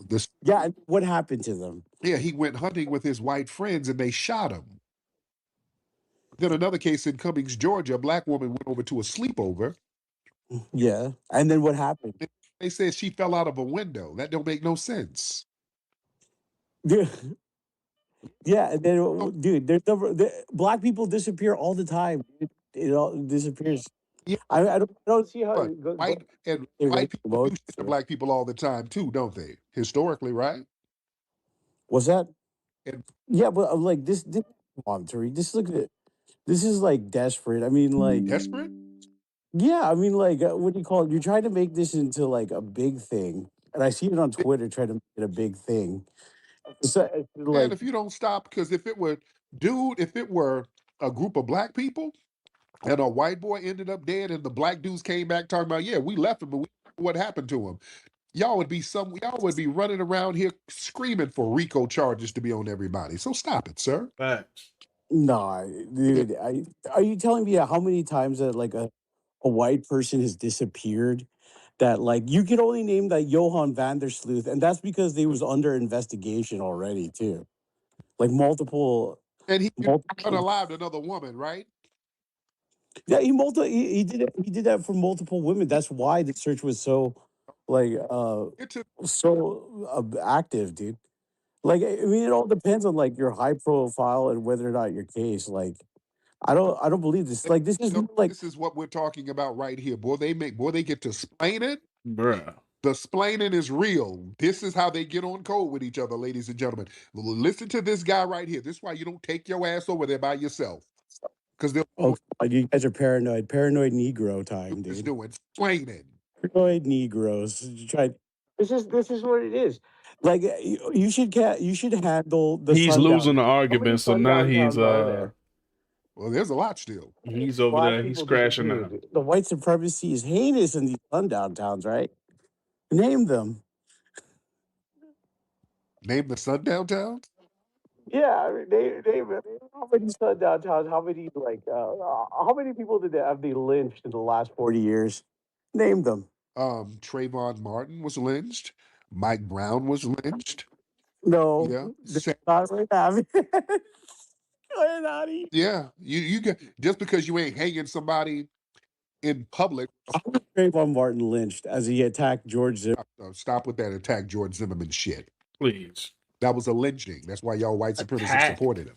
This Yeah, and what happened to them? Yeah, he went hunting with his white friends and they shot him. Then another case in Cummings, Georgia, a black woman went over to a sleepover. Yeah. And then what happened? They said she fell out of a window. That don't make no sense. Yeah, and then, dude, black people disappear all the time. It all disappears. Yeah, I don't see how but you go, white and erase white people do emotions. shit to black people all the time too, don't they? Historically, right? What's that? And Yeah, but like this come on, Tariq. Look at it. This is like desperate. I mean, like, desperate? yeah, I mean, like, what do you call it? You're trying to make this into like a big thing, and I see it on Twitter trying to make it a big thing. So, And like, if you don't stop, because if it were a group of black people and a white boy ended up dead and the black dudes came back talking about, yeah, we left him, but we know what happened to him. Y'all would be running around here screaming for RICO charges to be on everybody. So stop it, sir. Facts. nah, dude. Are you telling me how many times that like a white person has disappeared? That like you can only name that Johan van der Sloot, and that's because they was under investigation already too. Like And he multiple. unalived another woman, right? Yeah, he did it. He did that for multiple women. That's why the search was so like It took active, dude. Like I mean, it all depends on like your high profile and whether or not your case. Like I don't believe this. Like this is like this is what we're talking about right here. Boy, they get to explain it. Bruh. The splaining is real. This is how they get on code with each other, ladies and gentlemen. Listen to this guy right here. This is why you don't take your ass over there by yourself. Because they'll oh, you guys are paranoid. Paranoid Negro time, just dude. doing explaining. Paranoid Negroes. You try. This is what it is. Like you should handle the He's sundown. losing the How many argument, so now sundown towns are there? Well, there's a lot still. he's over Black there, he's people crashing out. disappeared. The white supremacy is heinous in these sundown towns, right? Name them. Name the sundown towns. Yeah, I mean, name it. How many sundown towns? How many how many people have they lynched in the last 40 years? Name them. Trayvon Martin was lynched. Mike Brown was lynched. Yeah. No, they're not right now. Get out of here. Yeah. You get just because you ain't hanging somebody in public. Trayvon Martin lynched as he attacked George Zimmerman. Stop with that attack George Zimmerman shit. Please. That was a lynching. That's why y'all white supremacists Attack. supported him.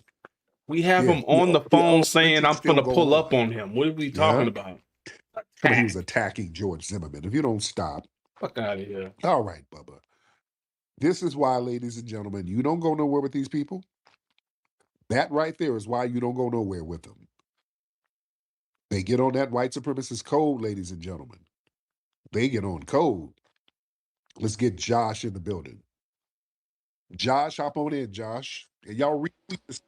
We have Yeah. him on the phone saying, Lynching I'm still finna go pull on. up on him. What are we Yeah. talking about? Somebody was attacking George Zimmerman. If you don't stop. Fuck out of here. All right, Bubba. This is why, ladies and gentlemen, you don't go nowhere with these people. That right there is why you don't go nowhere with them. They get on that white supremacist code, ladies and gentlemen. They get on code. Let's get Josh in the building. Josh, hop on in, Josh. And y'all retweet this.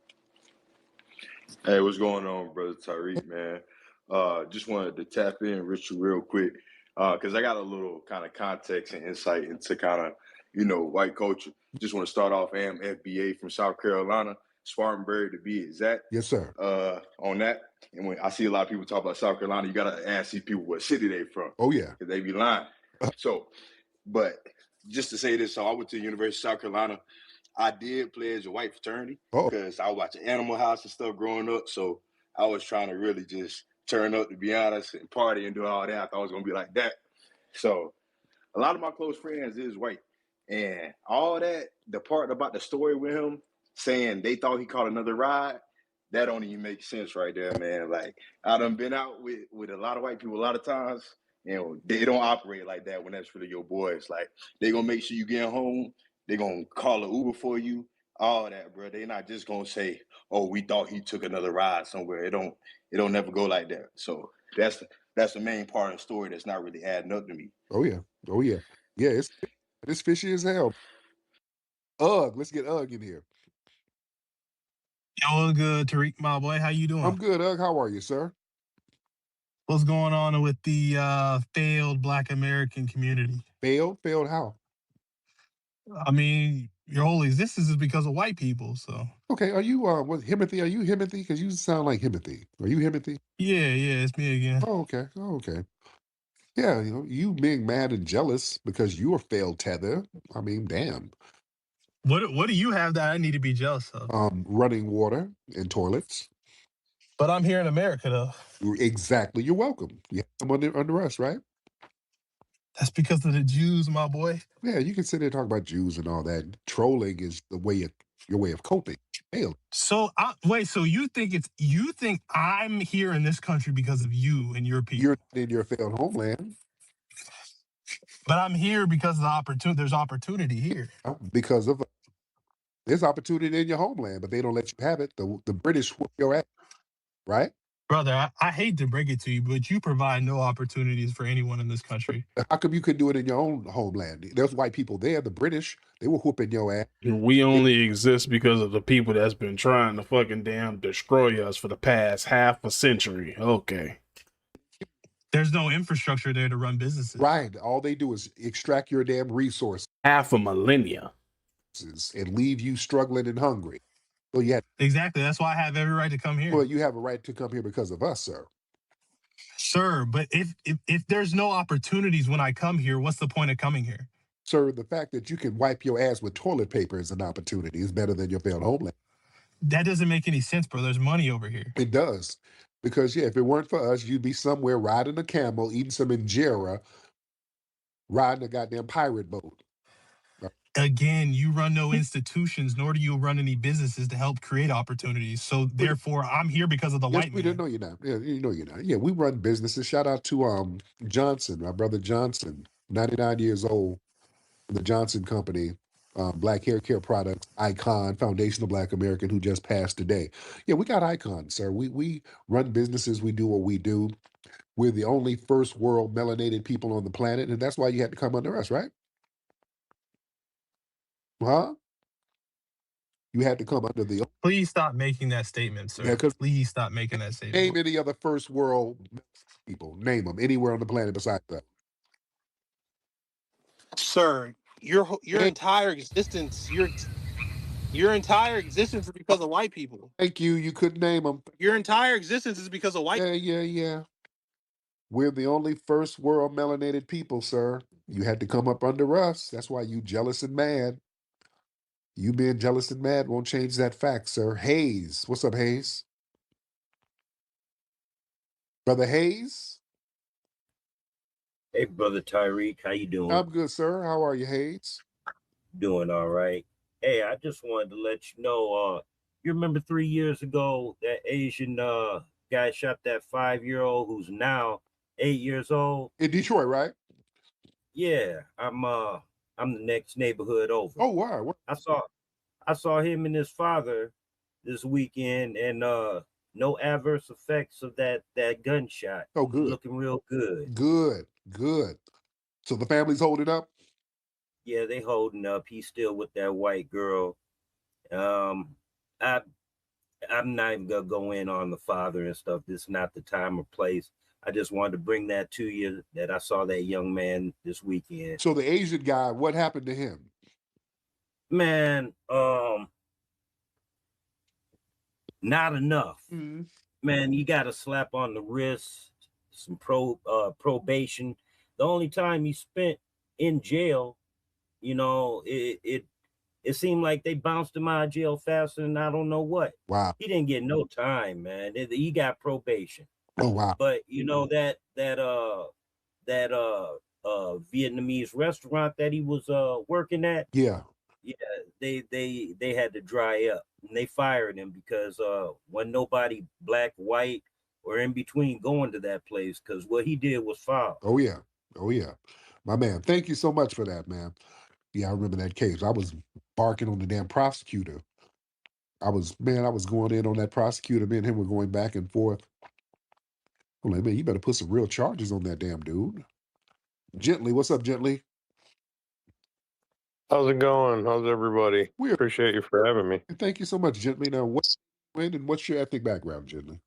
Hey, what's going on, brother Tariq, man? Just wanted to tap in with you real quick because I got a little kind of context and insight into kind of, white culture. Just want to start off. I am FBA from South Carolina, Spartanburg to be exact. Yes, sir. On that, and when I see a lot of people talk about South Carolina, you gotta ask these people what city they from. Oh yeah, because they be lying. So, but just to say this, so I went to the University of South Carolina. I did pledge a white fraternity because I was watching Animal House and stuff growing up. So I was trying to really just turn up, to be honest, and party and do all that. I thought I was gonna be like that. So a lot of my close friends is white, and all that. The part about the story with him saying they thought he caught another ride, that don't even make sense right there, man. Like I done been out with a lot of white people a lot of times. They don't operate like that when that's really your boys. Like they gonna make sure you get home. They gonna call an Uber for you. All that, bro. They not just gonna say, "Oh, we thought he took another ride somewhere." It don't never go like that. So that's the main part of the story that's not really adding up to me. Oh yeah. Oh yeah. Yeah, it's fishy as hell. Let's get in here. Yo, good, Tariq, my boy. How you doing? I'm good, How are you, sir? What's going on with the failed Black American community? Failed? Failed how? I mean, your whole existence is because of white people. So Okay, are you what Himothy? Are you Himothy? Because you sound like Himothy. Are you Himothy? yeah, it's me again. Oh, okay. Oh, okay. Yeah, you being mad and jealous because you were failed tether. I mean, damn. What do you have that I need to be jealous of? Running water and toilets. But I'm here in America, though. Exactly. You're welcome. You have them under us, right? That's because of the Jews, my boy. Yeah, you can sit there and talk about Jews and all that. Trolling is your way of coping. Failed. So wait, so you think I'm here in this country because of you and your people? You're in your failed homeland. But I'm here because of the opportunity. There's opportunity here. Because of there's opportunity in your homeland, but they don't let you have it. The British whoop your ass, right? Brother, I hate to break it to you, but you provide no opportunities for anyone in this country. How come you couldn't do it in your own homeland? There's white people there. The British, they were whooping your ass. We only exist because of the people that's been trying to fucking damn destroy us for the past half a century. Okay. There's no infrastructure there to run businesses. Right. All they do is extract your damn resources. Half a millennia. And leave you struggling and hungry. Well, exactly. That's why I have every right to come here. Well, you have a right to come here because of us, sir. Sir, but if there's no opportunities when I come here, what's the point of coming here? Sir, the fact that you can wipe your ass with toilet paper is an opportunity. It's better than your failed homeland. That doesn't make any sense, bro. There's money over here. It does. Because, if it weren't for us, you'd be somewhere riding a camel, eating some injera, riding a goddamn pirate boat. Again, you run no institutions, nor do you run any businesses to help create opportunities. So therefore, I'm here because of the white man. We didn't know you're not. Yeah, you know you're not. Yeah, we run businesses. Shout out to Johnson, my brother Johnson, 99 years old, the Johnson Company, Black Hair Care Products, icon, foundational Black American who just passed today. Yeah, we got icons, sir. We run businesses. We do what we do. We're the only first world melanated people on the planet, and that's why you had to come under us, right? Huh? You had to come under the. Please stop making that statement, sir. Yeah, please stop making that statement. Name any other first world people. Name them anywhere on the planet besides that. Sir, your entire existence, your entire existence is because of white people. Thank you. You couldn't name them. Your entire existence is because of white. Yeah. We're the only first world melanated people, sir. You had to come up under us. That's why you jealous and mad. You being jealous and mad won't change that fact, sir. Hayes. What's up, Hayes? Brother Hayes? Hey, Brother Tyreek, how you doing? I'm good, sir. How are you, Hayes? Doing all right. Hey, I just wanted to let you know, you remember 3 years ago, that Asian guy shot that 5-year-old who's now 8 years old? In Detroit, right? Yeah, I'm the next neighborhood over. Oh, wow. What? I saw him and his father this weekend, and no adverse effects of that gunshot. Oh, He's good. looking real good. Good. Good. So the family's holding up? Yeah, they holding up. He's still with that white girl. Um, I I'm not even gonna go in on the father and stuff. This is not the time or place. I just wanted to bring that to you that I saw that young man this weekend. So the Asian guy, what happened to him? Man, not enough. Mm-hmm. Man, you got a slap on the wrist, some probation. The only time he spent in jail, it seemed like they bounced him out of jail faster than I don't know what. Wow. He didn't get no time, man. He got probation. Oh, wow. But that Vietnamese restaurant that he was working at, Yeah. yeah, they had to dry up, and they fired him because when nobody black, white, or in between going to that place, because what he did was foul. Oh, yeah. Oh, yeah. My man, thank you so much for that, man. Yeah, I remember that case. I was barking on the damn prosecutor. I was going in on that prosecutor. Me and him were going back and forth. I'm like, man, you better put some real charges on that damn dude. Gently, what's up, Gently? How's it going? How's everybody? We're Appreciate you for having me. Thank you so much, Gently. Now, when and what's your ethnic background, Gently?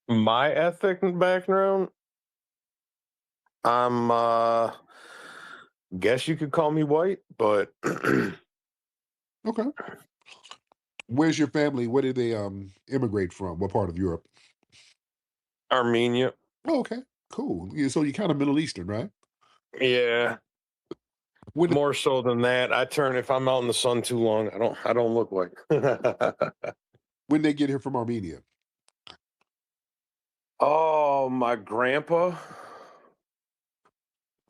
My ethnic background, I'm guess you could call me white, but Okay. Where's your family? Where did they immigrate from? What part of Europe? Armenia. Oh, okay. Cool. Yeah, so you're kind of Middle Eastern, right? Yeah. More so than that. If I'm out in the sun too long, I don't look like. When they get here from Armenia? Oh, my grandpa.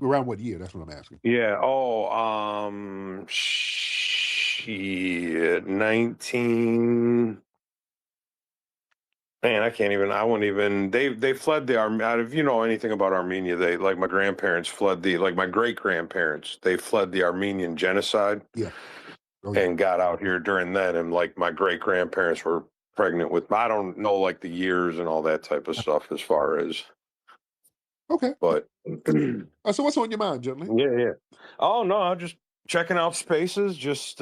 Around what year? That's what I'm asking. Yeah. Oh, shit. 19. Man, I wouldn't even. They fled the Armenia. If you know anything about Armenia, they like my grandparents fled my great grandparents. They fled the Armenian genocide. Yeah. Oh, yeah. And got out here during that, and like my great grandparents were pregnant with. I don't know like the years and all that type of stuff as far as. Okay. But so what's on your mind, Gently? Yeah. Oh no, I'm just checking out spaces, just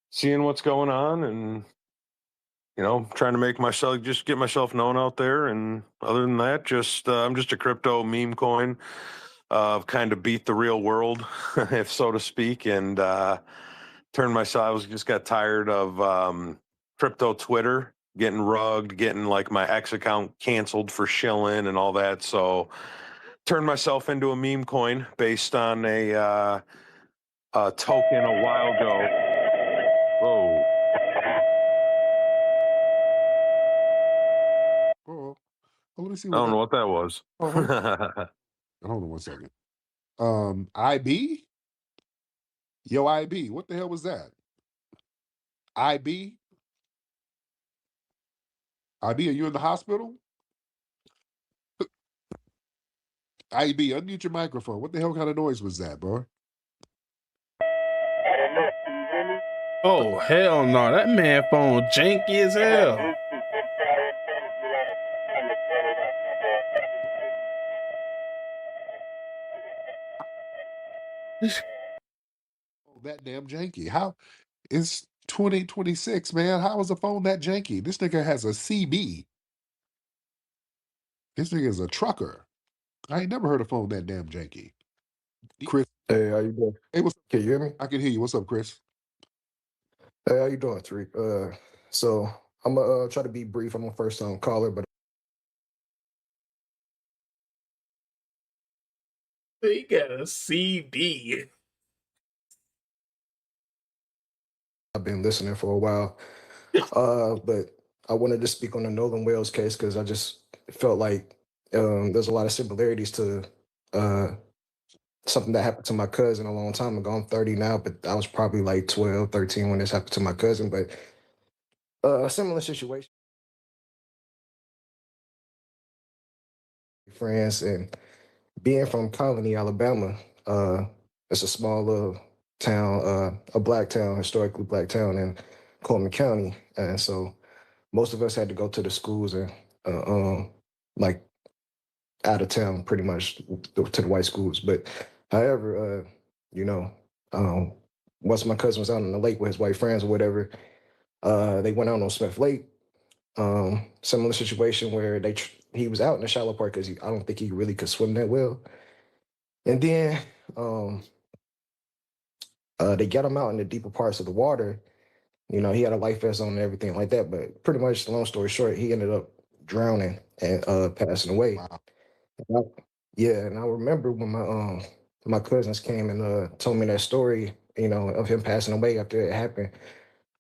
seeing what's going on, and trying to get myself known out there. And other than that, I'm just a crypto meme coin. Kind of beat the real world, if so to speak, and just got tired of crypto Twitter getting rugged, getting like my X account canceled for shilling and all that. So turned myself into a meme coin based on a token a while ago. Whoa. Oh, let me see I what don't that. know what that was. Hold on 1 second. IB? Yo, IB, what the hell was that? IB? IB, are you in the hospital? IB, unmute your microphone. What the hell kind of noise was that, bro? Oh, hell no. That man phone janky as hell. Oh, that damn janky. How it's 2026, man. How is the phone that janky? This nigga has a CB. This nigga is a trucker. I ain't never heard a phone that damn janky. Chris. Hey, how you doing? Hey, what's up? Can you hear me? I can hear you. What's up, Chris? Hey, how you doing, Tariq? So I'm gonna try to be brief. I'm a first time caller, but He got a CB. I've been listening for a while. But I wanted to speak on the Northern Wales case because I just felt like there's a lot of similarities to something that happened to my cousin a long time ago. I'm 30 now, but I was probably like 12, 13 when this happened to my cousin. But a similar situation. Friends, and being from Colony, Alabama, it's a small little town, a black town, historically black town in Coleman County, and so most of us had to go to the schools and like out of town, pretty much to the white schools. But however, you know, once my cousin was out on the lake with his white friends or whatever, they went out on Smith Lake. Similar situation where he was out in the shallow part because I don't think he really could swim that well. And then they got him out in the deeper parts of the water. You know, he had a life vest on and everything like that. But pretty much, long story short, he ended up drowning and passing away. Yeah, and I remember when my cousins came and told me that story, you know, of him passing away after it happened.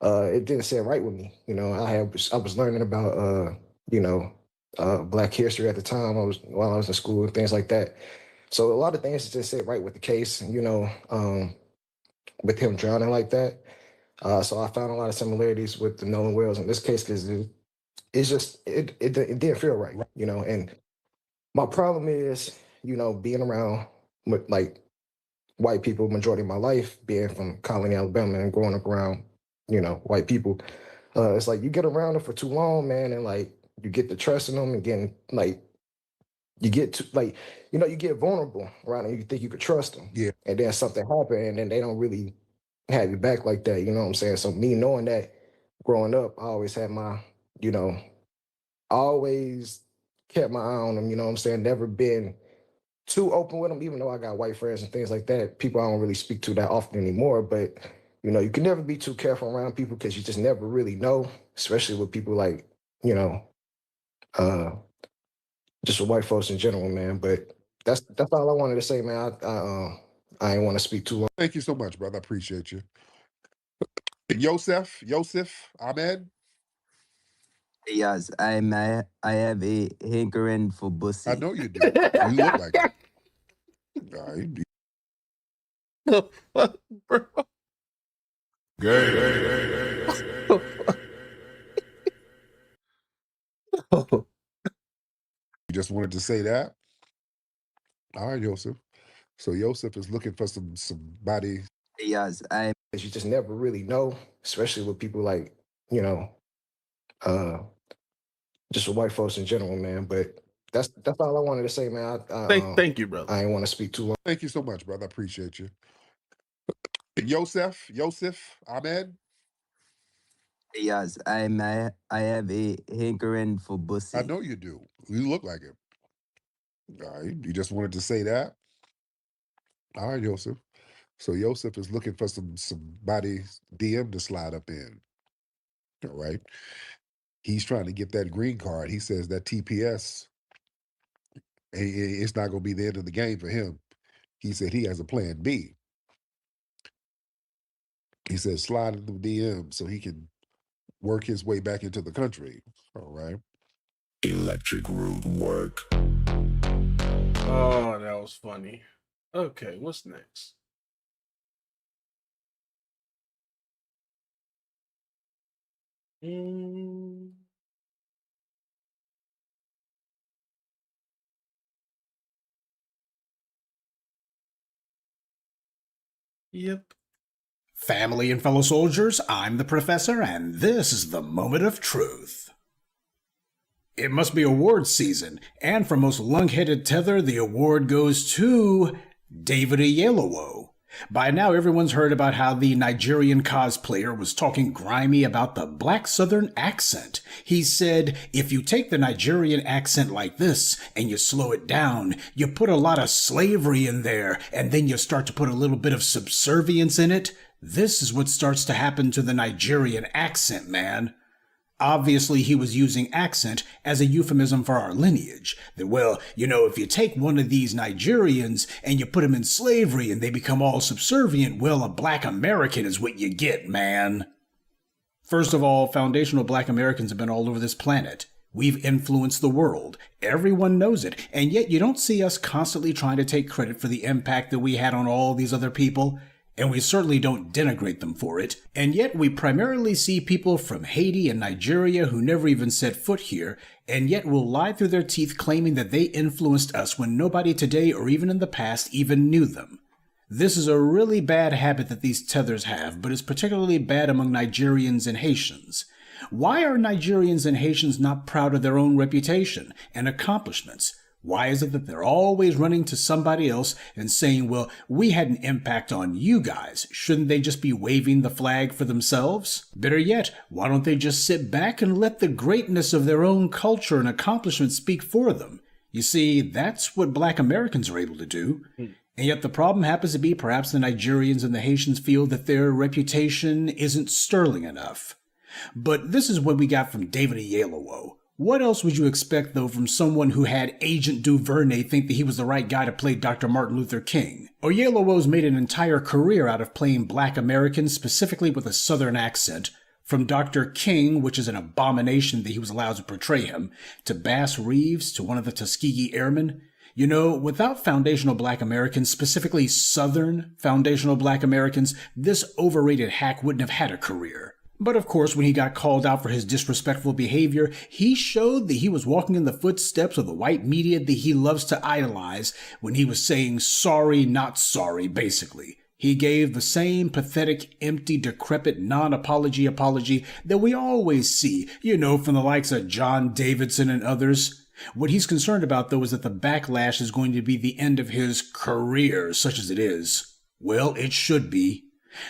It didn't sit right with me. You know, I was learning about you know, Black history at the time. While I was in school and things like that. So a lot of things just sit right with the case. You know, with him drowning like that. So I found a lot of similarities with the Nolan Wells in this case because it's just it didn't feel right. You know, and my problem is, you know, being around with like white people majority of my life, being from Colony, Alabama, and growing up around, you know, white people. It's like you get around them for too long, man, and like you get to trusting them and getting like you get to like, you know, you get vulnerable around them. You think you could trust them. Yeah. And then something happened and then they don't really have you back like that. You know what I'm saying? So me knowing that growing up, I always had my, you know, I always kept my eye on them, you know what I'm saying? Never been too open with them, even though I got white friends and things like that. People I don't really speak to that often anymore. But, you know, you can never be too careful around people because you just never really know, especially with people like, you know, just with white folks in general, man. But that's all I wanted to say, man. I ain't want to speak too long. Thank you so much, brother. I appreciate you. Yosef Ahmed. Yes, I have a hankering for pussy. I know you do. You look like it. All right. Bro. You just wanted to say that? All right, Yosef. So Yosef is looking for somebody. Yes, You just never really know, especially with people like, you know, just with white folks in general, man. But that's all I wanted to say, man. Thank you, brother. I ain't want to speak too long. Thank you so much, brother. I appreciate you. Yosef Ahmed. yes, I have a hankering for pussy. I know you do. You look like it. All right. You just wanted to say that? All right, Yosef. So Yosef is looking for somebody DM to slide up in. All right. He's trying to get that green card. He says that TPS, it's not going to be the end of the game for him. He said he has a plan B. He said slide into the DM so he can work his way back into the country. All right. Electric root work. Oh, that was funny. Okay, what's next? Yep. Family and fellow soldiers, I'm the Professor, and this is the moment of truth. It must be awards season, and for most lung-headed tether, the award goes to David Oyelowo. By now, everyone's heard about how the Nigerian cosplayer was talking grimy about the black southern accent. He said, if you take the Nigerian accent like this and you slow it down, you put a lot of slavery in there, and then you start to put a little bit of subservience in it. This is what starts to happen to the Nigerian accent, man. Obviously, he was using accent as a euphemism for our lineage. That, well, you know, if you take one of these Nigerians and you put them in slavery and they become all subservient, well, a black American is what you get, man. First of all, foundational black Americans have been all over this planet. We've influenced the world. Everyone knows it. And yet you don't see us constantly trying to take credit for the impact that we had on all these other people. And we certainly don't denigrate them for it. And yet we primarily see people from Haiti and Nigeria who never even set foot here, and yet will lie through their teeth claiming that they influenced us when nobody today or even in the past even knew them. This is a really bad habit that these tethers have, but it's particularly bad among Nigerians and Haitians. Why are Nigerians and Haitians not proud of their own reputation and accomplishments? Why is it that they're always running to somebody else and saying, well, we had an impact on you guys. Shouldn't they just be waving the flag for themselves? Better yet, why don't they just sit back and let the greatness of their own culture and accomplishments speak for them? You see, that's what Black Americans are able to do. And yet the problem happens to be perhaps the Nigerians and the Haitians feel that their reputation isn't sterling enough. But this is what we got from David Oyelowo. What else would you expect, though, from someone who had Agent Duvernay think that he was the right guy to play Dr. Martin Luther King? Oyelowo's made an entire career out of playing Black Americans, specifically with a Southern accent, from Dr. King, which is an abomination that he was allowed to portray him, to Bass Reeves, to one of the Tuskegee Airmen. You know, without foundational Black Americans, specifically Southern foundational Black Americans, this overrated hack wouldn't have had a career. But of course, when he got called out for his disrespectful behavior, he showed that he was walking in the footsteps of the white media that he loves to idolize when he was saying sorry, not sorry, basically. He gave the same pathetic, empty, decrepit, non-apology apology that we always see, you know, from the likes of John Davidson and others. What he's concerned about, though, is that the backlash is going to be the end of his career, such as it is. Well, it should be.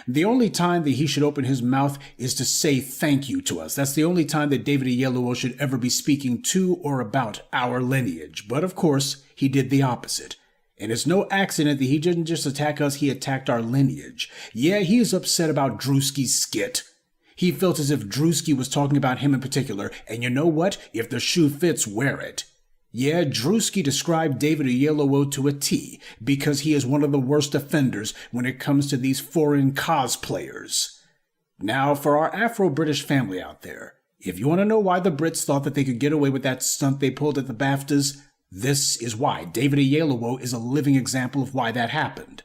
The only time that he should open his mouth is to say thank you to us. That's the only time that David Oyelowo should ever be speaking to or about our lineage. But of course, he did the opposite. And it's no accident that he didn't just attack us, he attacked our lineage. Yeah, he is upset about Drewski's skit. He felt as if Drewski was talking about him in particular, and you know what? If the shoe fits, wear it. Yeah, Drewski described David Oyelowo to a T, because he is one of the worst offenders when it comes to these foreign cosplayers. Now, for our Afro-British family out there, if you want to know why the Brits thought that they could get away with that stunt they pulled at the BAFTAs, this is why. David Oyelowo is a living example of why that happened.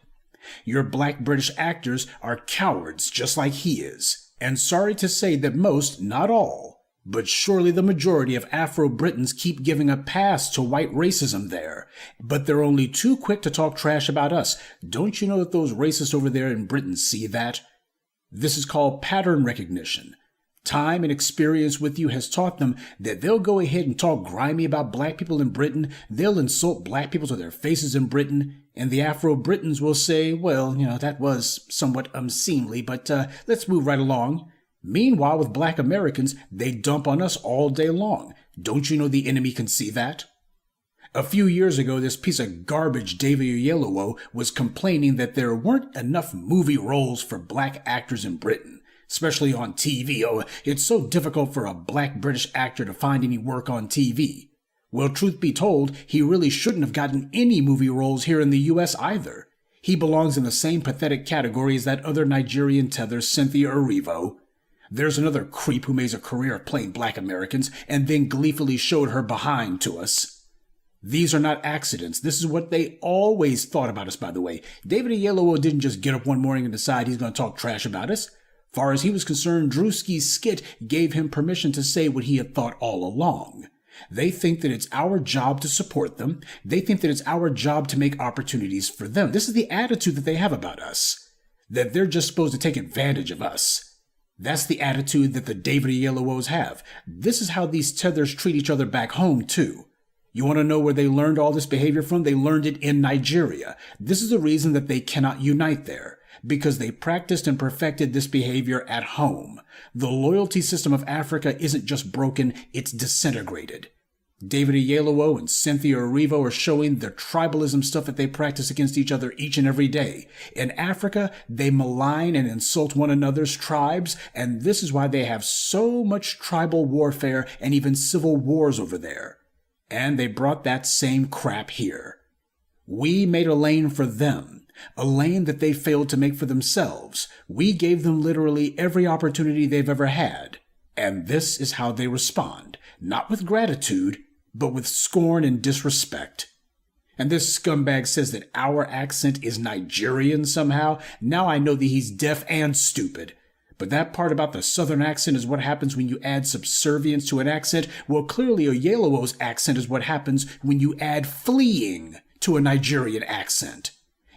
Your Black British actors are cowards just like he is. And sorry to say that most, not all, but surely the majority of Afro-Britons keep giving a pass to white racism there. But they're only too quick to talk trash about us. Don't you know that those racists over there in Britain see that? This is called pattern recognition. Time and experience with you has taught them that they'll go ahead and talk grimy about black people in Britain, they'll insult black people to their faces in Britain, and the Afro-Britons will say, well, you know, that was somewhat unseemly, but let's move right along. Meanwhile, with Black Americans, they dump on us all day long. Don't you know the enemy can see that? A few years ago, this piece of garbage David Oyelowo was complaining that there weren't enough movie roles for black actors in Britain, especially on TV. Oh, it's so difficult for a black British actor to find any work on TV. Well, truth be told, he really shouldn't have gotten any movie roles here in the US either. He belongs in the same pathetic category as that other Nigerian tether, Cynthia Erivo. There's another creep who made a career of playing black Americans and then gleefully showed her behind to us. These are not accidents. This is what they always thought about us, by the way. David Oyelowo didn't just get up one morning and decide he's going to talk trash about us. Far as he was concerned, Drewski's skit gave him permission to say what he had thought all along. They think that it's our job to support them. They think that it's our job to make opportunities for them. This is the attitude that they have about us, that they're just supposed to take advantage of us. That's the attitude that the David Oyelowo's have. This is how these tethers treat each other back home, too. You want to know where they learned all this behavior from? They learned it in Nigeria. This is the reason that they cannot unite there, because they practiced and perfected this behavior at home. The loyalty system of Africa isn't just broken, it's disintegrated. David Oyelowo and Cynthia Erivo are showing the tribalism stuff that they practice against each other each and every day. In Africa, they malign and insult one another's tribes, and this is why they have so much tribal warfare and even civil wars over there. And they brought that same crap here. We made a lane for them, a lane that they failed to make for themselves. We gave them literally every opportunity they've ever had. And this is how they respond, not with gratitude, but with scorn and disrespect. and this scumbag says that our accent is Nigerian somehow, now I know that he's deaf and stupid. But that part about the southern accent is what happens when you add subservience to an accent. Well, clearly Oyelowo's accent is what happens when you add fleeing to a Nigerian accent.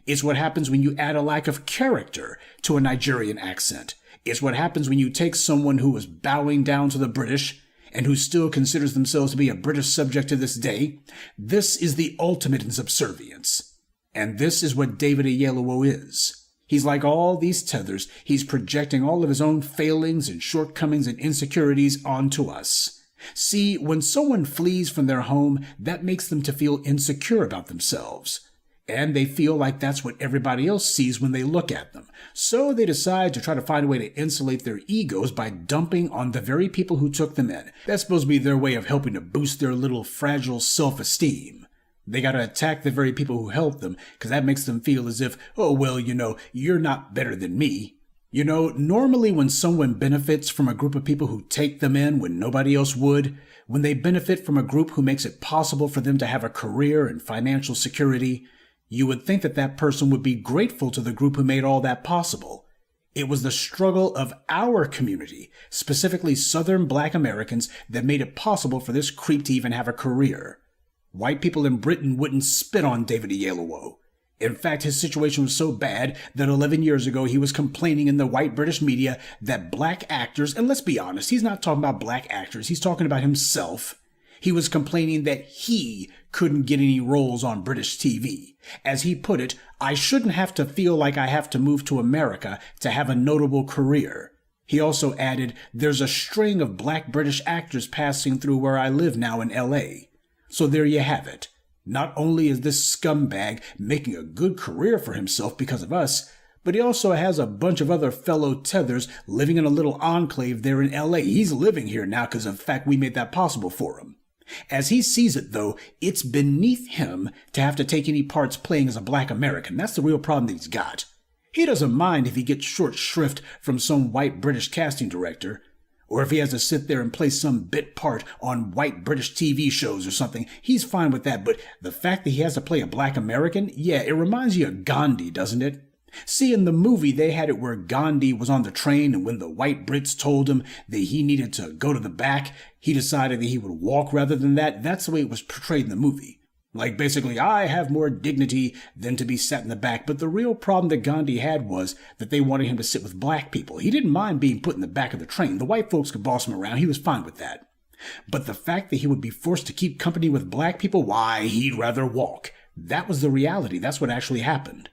It's what happens when you add a lack of character to a Nigerian accent. It's what happens when you take someone who was bowing down to the British and who still considers themselves to be a British subject to this day. This is the ultimate in subservience. And this is what David Oyelowo is. He's like all these tethers. He's projecting all of his own failings and shortcomings and insecurities onto us. See, when someone flees from their home, that makes them to feel insecure about themselves. And they feel like that's what everybody else sees when they look at them. So they decide to try to find a way to insulate their egos by dumping on the very people who took them in. That's supposed to be their way of helping to boost their little fragile self-esteem. They got to attack the very people who helped them, because that makes them feel as if, oh, well, you're not better than me. Normally when someone benefits from a group of people who take them in when nobody else would, when they benefit from a group who makes it possible for them to have a career and financial security, you would think that that person would be grateful to the group who made all that possible. It was the struggle of our community, specifically Southern Black Americans, that made it possible for this creep to even have a career. White people in Britain wouldn't spit on David Oyelowo. In fact, his situation was so bad that 11 years ago he was complaining in the white British media that black actors, and let's be honest, he's not talking about black actors, he's talking about himself. He was complaining that he couldn't get any roles on British TV. As he put it, I shouldn't have to feel like I have to move to America to have a notable career. He also added, there's a string of black British actors passing through where I live now in LA. So there you have it. Not only is this scumbag making a good career for himself because of us, but he also has a bunch of other fellow tethers living in a little enclave there in LA. He's living here now because of the fact we made that possible for him. As he sees it, though, it's beneath him to have to take any parts playing as a black American. That's the real problem that he's got. He doesn't mind if he gets short shrift from some white British casting director, or if he has to sit there and play some bit part on white British TV shows or something. He's fine with that, but the fact that he has to play a black American, yeah, it reminds you of Gandhi, doesn't it? See, in the movie, they had it where Gandhi was on the train, and when the white Brits told him that he needed to go to the back, he decided that he would walk rather than that. That's the way it was portrayed in the movie. Like, basically, I have more dignity than to be sat in the back. But the real problem that Gandhi had was that they wanted him to sit with black people. He didn't mind being put in the back of the train. The white folks could boss him around. He was fine with that. But the fact that he would be forced to keep company with black people, why, he'd rather walk. That was the reality. That's what actually happened.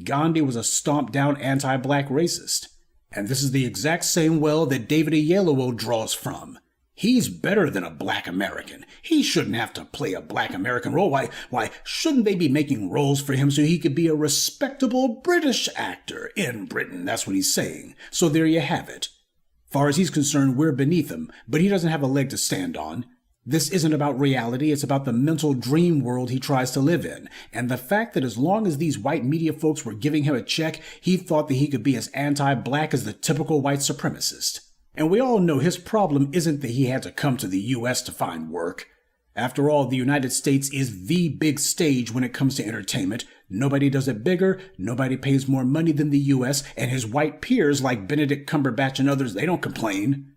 Gandhi was a stomped-down anti-black racist. And this is the exact same well that David Oyelowo draws from. He's better than a black American. He shouldn't have to play a black American role. Why shouldn't they be making roles for him so he could be a respectable British actor in Britain? That's what he's saying. So there you have it. Far as he's concerned, we're beneath him, but he doesn't have a leg to stand on. This isn't about reality, it's about the mental dream world he tries to live in. And the fact that as long as these white media folks were giving him a check, he thought that he could be as anti-black as the typical white supremacist. And we all know his problem isn't that he had to come to the U.S. to find work. After all, the United States is the big stage when it comes to entertainment. Nobody does it bigger, nobody pays more money than the U.S., and his white peers like Benedict Cumberbatch and others, they don't complain.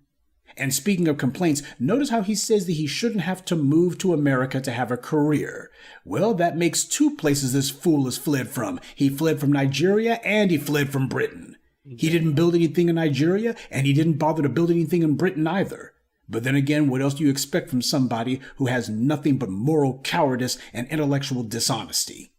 And speaking of complaints, notice how he says that he shouldn't have to move to America to have a career. Well, that makes two places this fool has fled from. He fled from Nigeria and he fled from Britain. He didn't build anything in Nigeria and he didn't bother to build anything in Britain either. But then again, what else do you expect from somebody who has nothing but moral cowardice and intellectual dishonesty?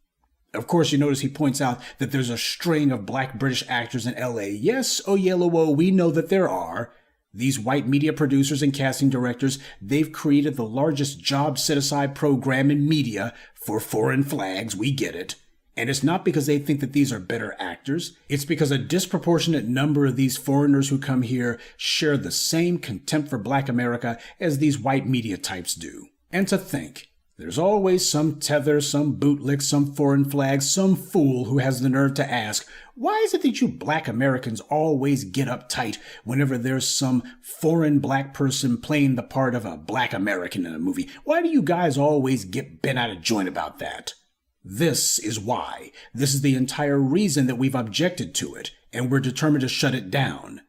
Of course, you notice he points out that there's a string of black British actors in LA. Yes, Oyelowo, we know that there are. These white media producers and casting directors, they've created the largest job set-aside program in media for foreign flags. We get it. And it's not because they think that these are better actors. It's because a disproportionate number of these foreigners who come here share the same contempt for black America as these white media types do. And to think, there's always some tether, some bootlick, some foreign flag, some fool who has the nerve to ask, why is it that you black Americans always get uptight whenever there's some foreign black person playing the part of a black American in a movie? Why do you guys always get bent out of joint about that? This is why. This is the entire reason that we've objected to it, and we're determined to shut it down.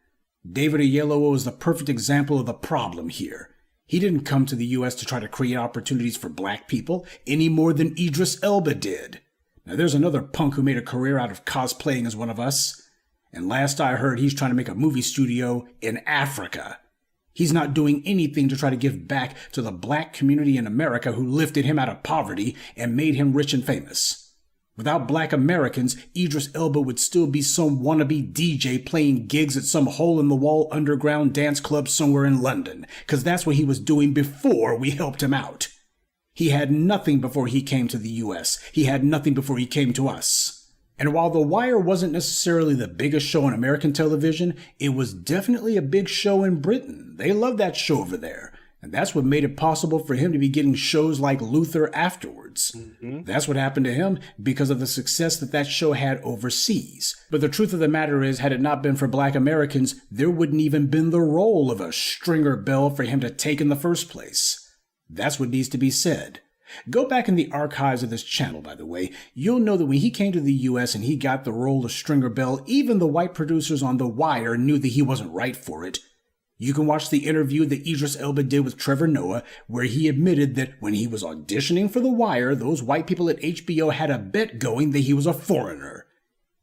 David Oyelowo is the perfect example of the problem here. He didn't come to the U.S. to try to create opportunities for black people any more than Idris Elba did. Now there's another punk who made a career out of cosplaying as one of us. And last I heard, he's trying to make a movie studio in Africa. He's not doing anything to try to give back to the black community in America who lifted him out of poverty and made him rich and famous. Without black Americans, Idris Elba would still be some wannabe DJ playing gigs at some hole-in-the-wall underground dance club somewhere in London, because that's what he was doing before we helped him out. He had nothing before he came to the U.S. He had nothing before he came to us. And while The Wire wasn't necessarily the biggest show on American television, it was definitely a big show in Britain. They loved that show over there. And that's what made it possible for him to be getting shows like Luther afterwards. That's what happened to him because of the success that that show had overseas. But the truth of the matter is, had it not been for black Americans, there wouldn't even been the role of a Stringer Bell for him to take in the first place. That's what needs to be said. Go back in the archives of this channel, by the way. You'll know that when he came to the U.S. and he got the role of Stringer Bell, even the white producers on The Wire knew that he wasn't right for it. You can watch the interview that Idris Elba did with Trevor Noah, where he admitted that when he was auditioning for The Wire, those white people at HBO had a bet going that he was a foreigner.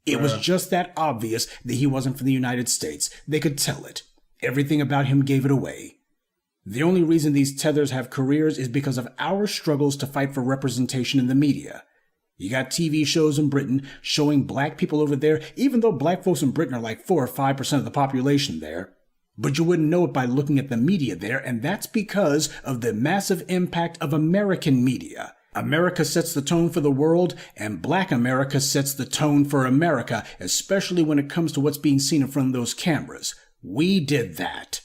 It was just that obvious that he wasn't from the United States. They could tell it. Everything about him gave it away. The only reason these tethers have careers is because of our struggles to fight for representation in the media. You got TV shows in Britain showing black people over there, even though black folks in Britain are like 4 or 5% of the population there. But you wouldn't know it by looking at the media there, and that's because of the massive impact of American media. America sets the tone for the world, and black America sets the tone for America, especially when it comes to what's being seen in front of those cameras. We did that.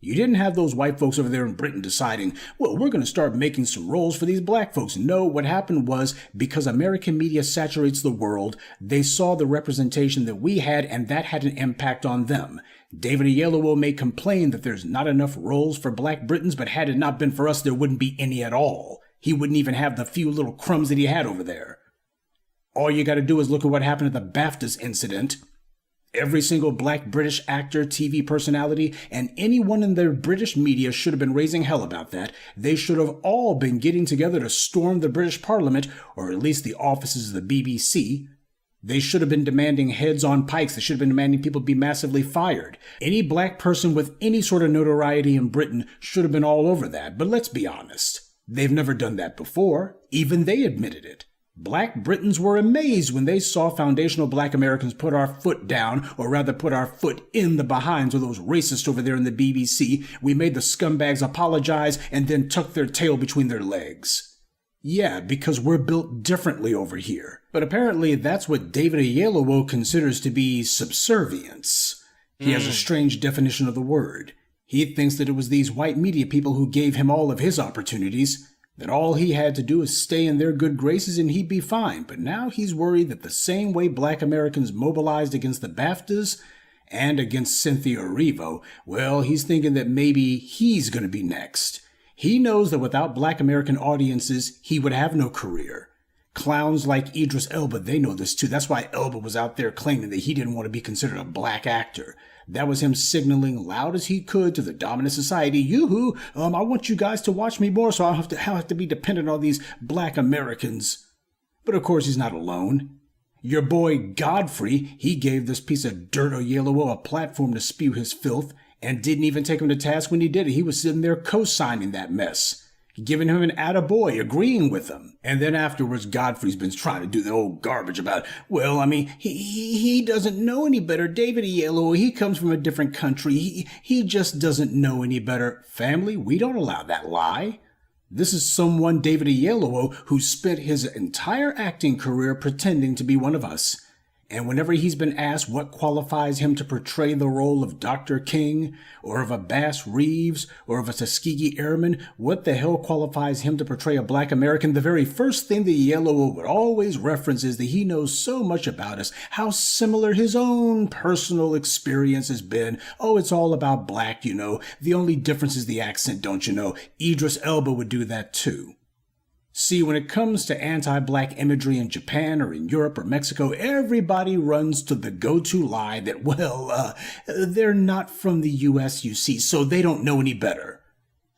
You didn't have those white folks over there in Britain deciding, well, we're going to start making some roles for these black folks. No, what happened was, because American media saturates the world, they saw the representation that we had, and that had an impact on them. David Oyelowo may complain that there's not enough roles for black Britons, but had it not been for us, there wouldn't be any at all. He wouldn't even have the few little crumbs that he had over there. All you got to do is look at what happened at the BAFTAs incident. Every single black British actor, TV personality, and anyone in their British media should have been raising hell about that. They should have all been getting together to storm the British Parliament, or at least the offices of the BBC. They should have been demanding heads on pikes. They should have been demanding people be massively fired. Any black person with any sort of notoriety in Britain should have been all over that. But let's be honest. They've never done that before. Even they admitted it. Black Britons were amazed when they saw foundational black Americans put our foot down, or rather put our foot in the behinds of those racists over there in the BBC. We made the scumbags apologize and then tuck their tail between their legs. Yeah, because we're built differently over here. But apparently that's what David Oyelowo considers to be subservience. He has a strange definition of the word. He thinks that it was these white media people who gave him all of his opportunities, that all he had to do is stay in their good graces and he'd be fine. But now he's worried that the same way black Americans mobilized against the BAFTAs and against Cynthia Erivo, well, he's thinking that maybe he's going to be next. He knows that without black American audiences, he would have no career. Clowns like Idris Elba, they know this too. That's why Elba was out there claiming that he didn't want to be considered a black actor. That was him signaling loud as he could to the dominant society, yoo-hoo, I want you guys to watch me more, so I'll have to be dependent on these black Americans. But of course he's not alone. Your boy Godfrey, he gave this piece of dirt Oyelowo a platform to spew his filth, and didn't even take him to task when he did it. He was sitting there co-signing that mess, giving him an attaboy, agreeing with him. And then afterwards, Godfrey's been trying to do the old garbage about, well, I mean, he doesn't know any better. David Oyelowo, he comes from a different country. He just doesn't know any better. Family, we don't allow that lie. This is someone, David Oyelowo, who spent his entire acting career pretending to be one of us. And whenever he's been asked what qualifies him to portray the role of Dr. King, or of a Bass Reeves, or of a Tuskegee Airman, what the hell qualifies him to portray a black American, the very first thing that Oyelowo would always reference is that he knows so much about us, how similar his own personal experience has been. Oh, it's all about black, you know. The only difference is the accent, don't you know? Idris Elba would do that too. See, when it comes to anti-black imagery in Japan or in Europe or Mexico, everybody runs to the go-to lie that, well, they're not from the U.S., you see, so they don't know any better.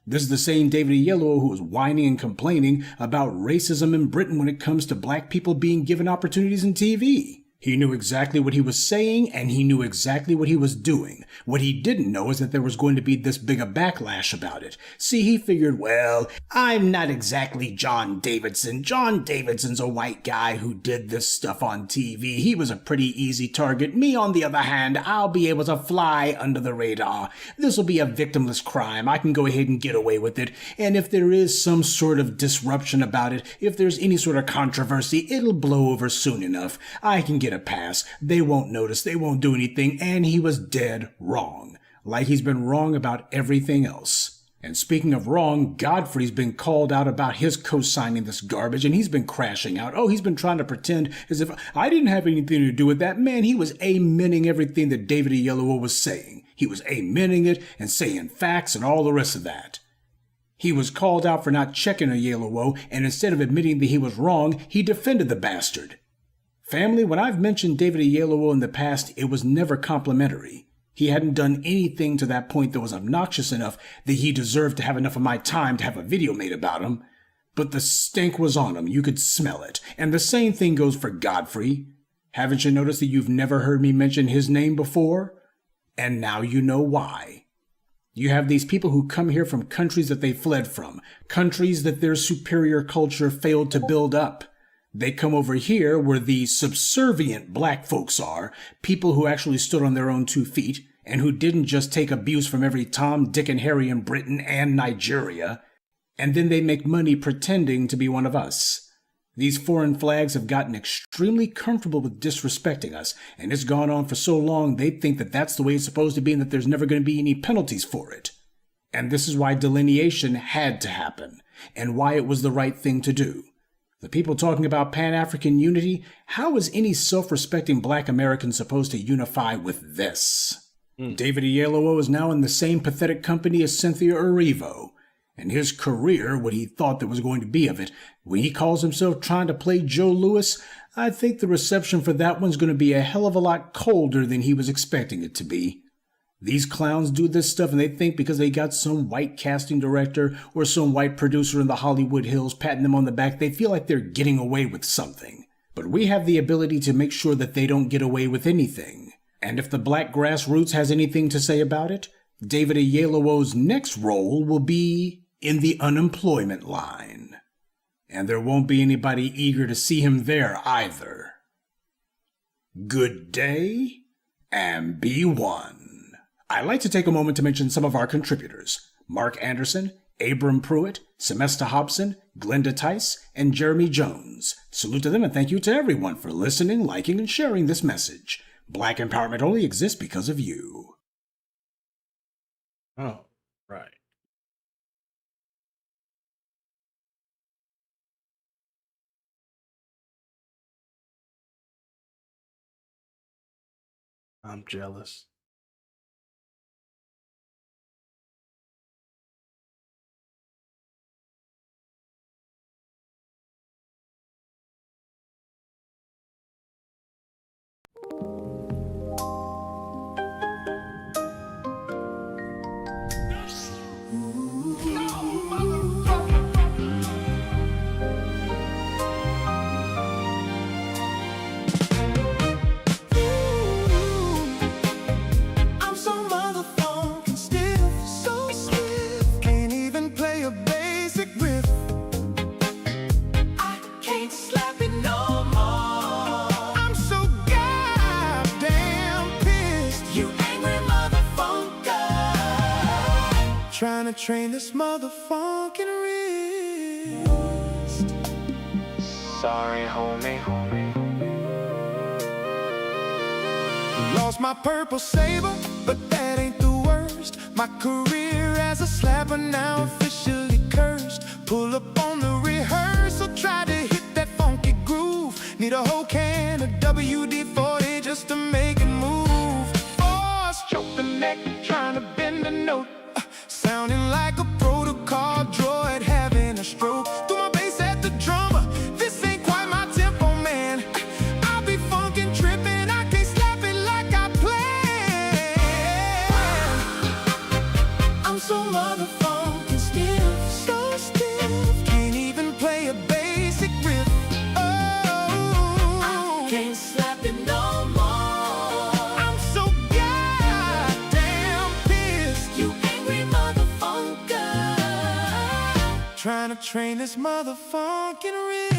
This is the same David Oyelowo who was whining and complaining about racism in Britain when it comes to black people being given opportunities in TV. He knew exactly what he was saying, and he knew exactly what he was doing. What he didn't know is that there was going to be this big a backlash about it. See, he figured, well, I'm not exactly John Davidson. John Davidson's a white guy who did this stuff on TV. He was a pretty easy target. Me, on the other hand, I'll be able to fly under the radar. This will be a victimless crime. I can go ahead and get away with it. And if there is some sort of disruption about it, if there's any sort of controversy, it'll blow over soon enough. I can get a pass. They won't notice. They won't do anything. And he was dead wrong. Like he's been wrong about everything else. And speaking of wrong, Godfrey's been called out about his co-signing this garbage, and he's been crashing out. Oh, he's been trying to pretend as if I didn't have anything to do with that. Man, he was amening everything that David Oyelowo was saying. He was amening it and saying facts and all the rest of that. He was called out for not checking Oyelowo, and instead of admitting that he was wrong, he defended the bastard. Family, when I've mentioned David Oyelowo in the past, it was never complimentary. He hadn't done anything to that point that was obnoxious enough that he deserved to have enough of my time to have a video made about him. But the stink was on him. You could smell it. And the same thing goes for Godfrey. Haven't you noticed that you've never heard me mention his name before? And now you know why. You have these people who come here from countries that they fled from, countries that their superior culture failed to build up. They come over here where the subservient black folks are, people who actually stood on their own 2 feet, and who didn't just take abuse from every Tom, Dick, and Harry in Britain and Nigeria, and then they make money pretending to be one of us. These foreign flags have gotten extremely comfortable with disrespecting us, and it's gone on for so long they think that that's the way it's supposed to be and that there's never going to be any penalties for it. And this is why delineation had to happen, and why it was the right thing to do. The people talking about Pan-African unity, how is any self-respecting black American supposed to unify with this? David Oyelowo is now in the same pathetic company as Cynthia Erivo, and his career, what he thought there was going to be of it, when he calls himself trying to play Joe Louis, I think the reception for that one's going to be a hell of a lot colder than he was expecting it to be. These clowns do this stuff and they think because they got some white casting director or some white producer in the Hollywood Hills patting them on the back, they feel like they're getting away with something. But we have the ability to make sure that they don't get away with anything. And if the black grassroots has anything to say about it, David Oyelowo's next role will be in the unemployment line. And there won't be anybody eager to see him there either. Good day, and be one. I'd like to take a moment to mention some of our contributors: Mark Anderson, Abram Pruitt, Semesta Hobson, Glenda Tice, and Jeremy Jones. Salute to them and thank you to everyone for listening, liking, and sharing this message. Black empowerment only exists because of you. Oh, right. I'm jealous. I'm so motherfucking stiff, so stiff. Can't even play a basic riff. I can't slap it no more. I'm so goddamn pissed. You angry motherfucker. Trying to train this motherfucking wrist. Sorry, homie. Lost my purple saber, but that ain't the worst. My career as a slapper now officially cursed. Pull up on the rehearsal, try to hit that funky groove. Need a whole can of WD-40 just to make it move. Force choke the neck, trying to bend a note. Sounding like a protocol droid having a stroke. Threw my bass at the funkin' stiff, so stiff. Can't even play a basic riff. Oh, I can't slap it no more. I'm so goddamn pissed. You angry motherfucker. Trying to train this motherfucking wrist.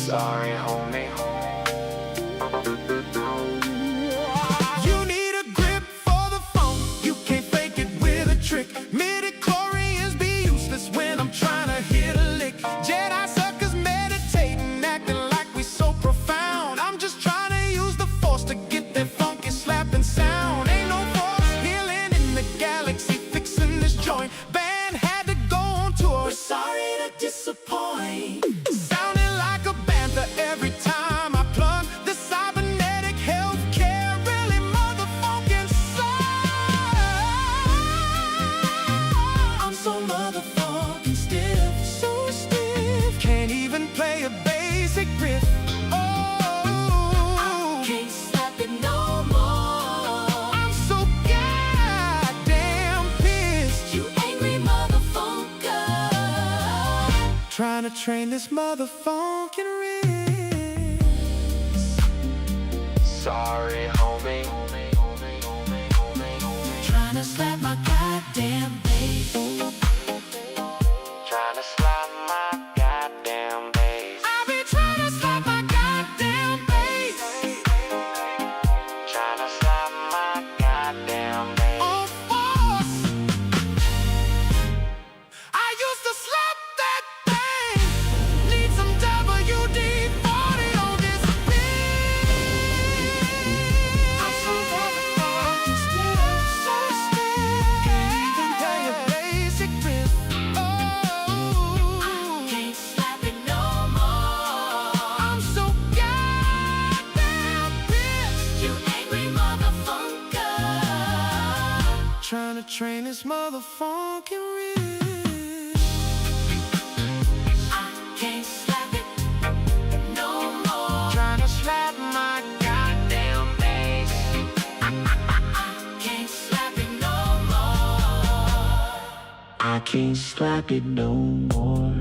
Sorry, homie. You need a grip for the phone. You can't fake it with a trick. Midi-chlorians be useless when I'm trying to hit a lick. Jedi suckers meditating, acting like we so profound. I'm just trying to use the force to get that funky slapping sound. Ain't no force healing in the galaxy fixing this joint. Band had to go on tour. Sorry to disappoint. Sounding like a bantha every time I plug the cybernetic healthcare. Really motherfucking sucks. I'm so motherfucking stiff, so stiff. Can't even play a basic riff. Oh, I can't slap it no more. I'm so goddamn pissed. You angry motherfucker. Trying to train this motherfucking wrist. Sorry, homie. Trying to slap my goddamn bass. Trying to slap my goddamn bass. I be trying to slap my goddamn bass. Trying to slap my goddamn bass. On force. I used to slap that thing. Need some WD-40 on this beat. I'm so motherfucking stiff, so stiff. Can't even play a basic riff. Oh, I can't slap it no more. I'm so goddamn pissed. You angry motherfucker. Trying to train this motherfucking wrist. I can't slap it no more. Trying to slap my goddamn bass. I can't slap it no more. I can't slap it no more.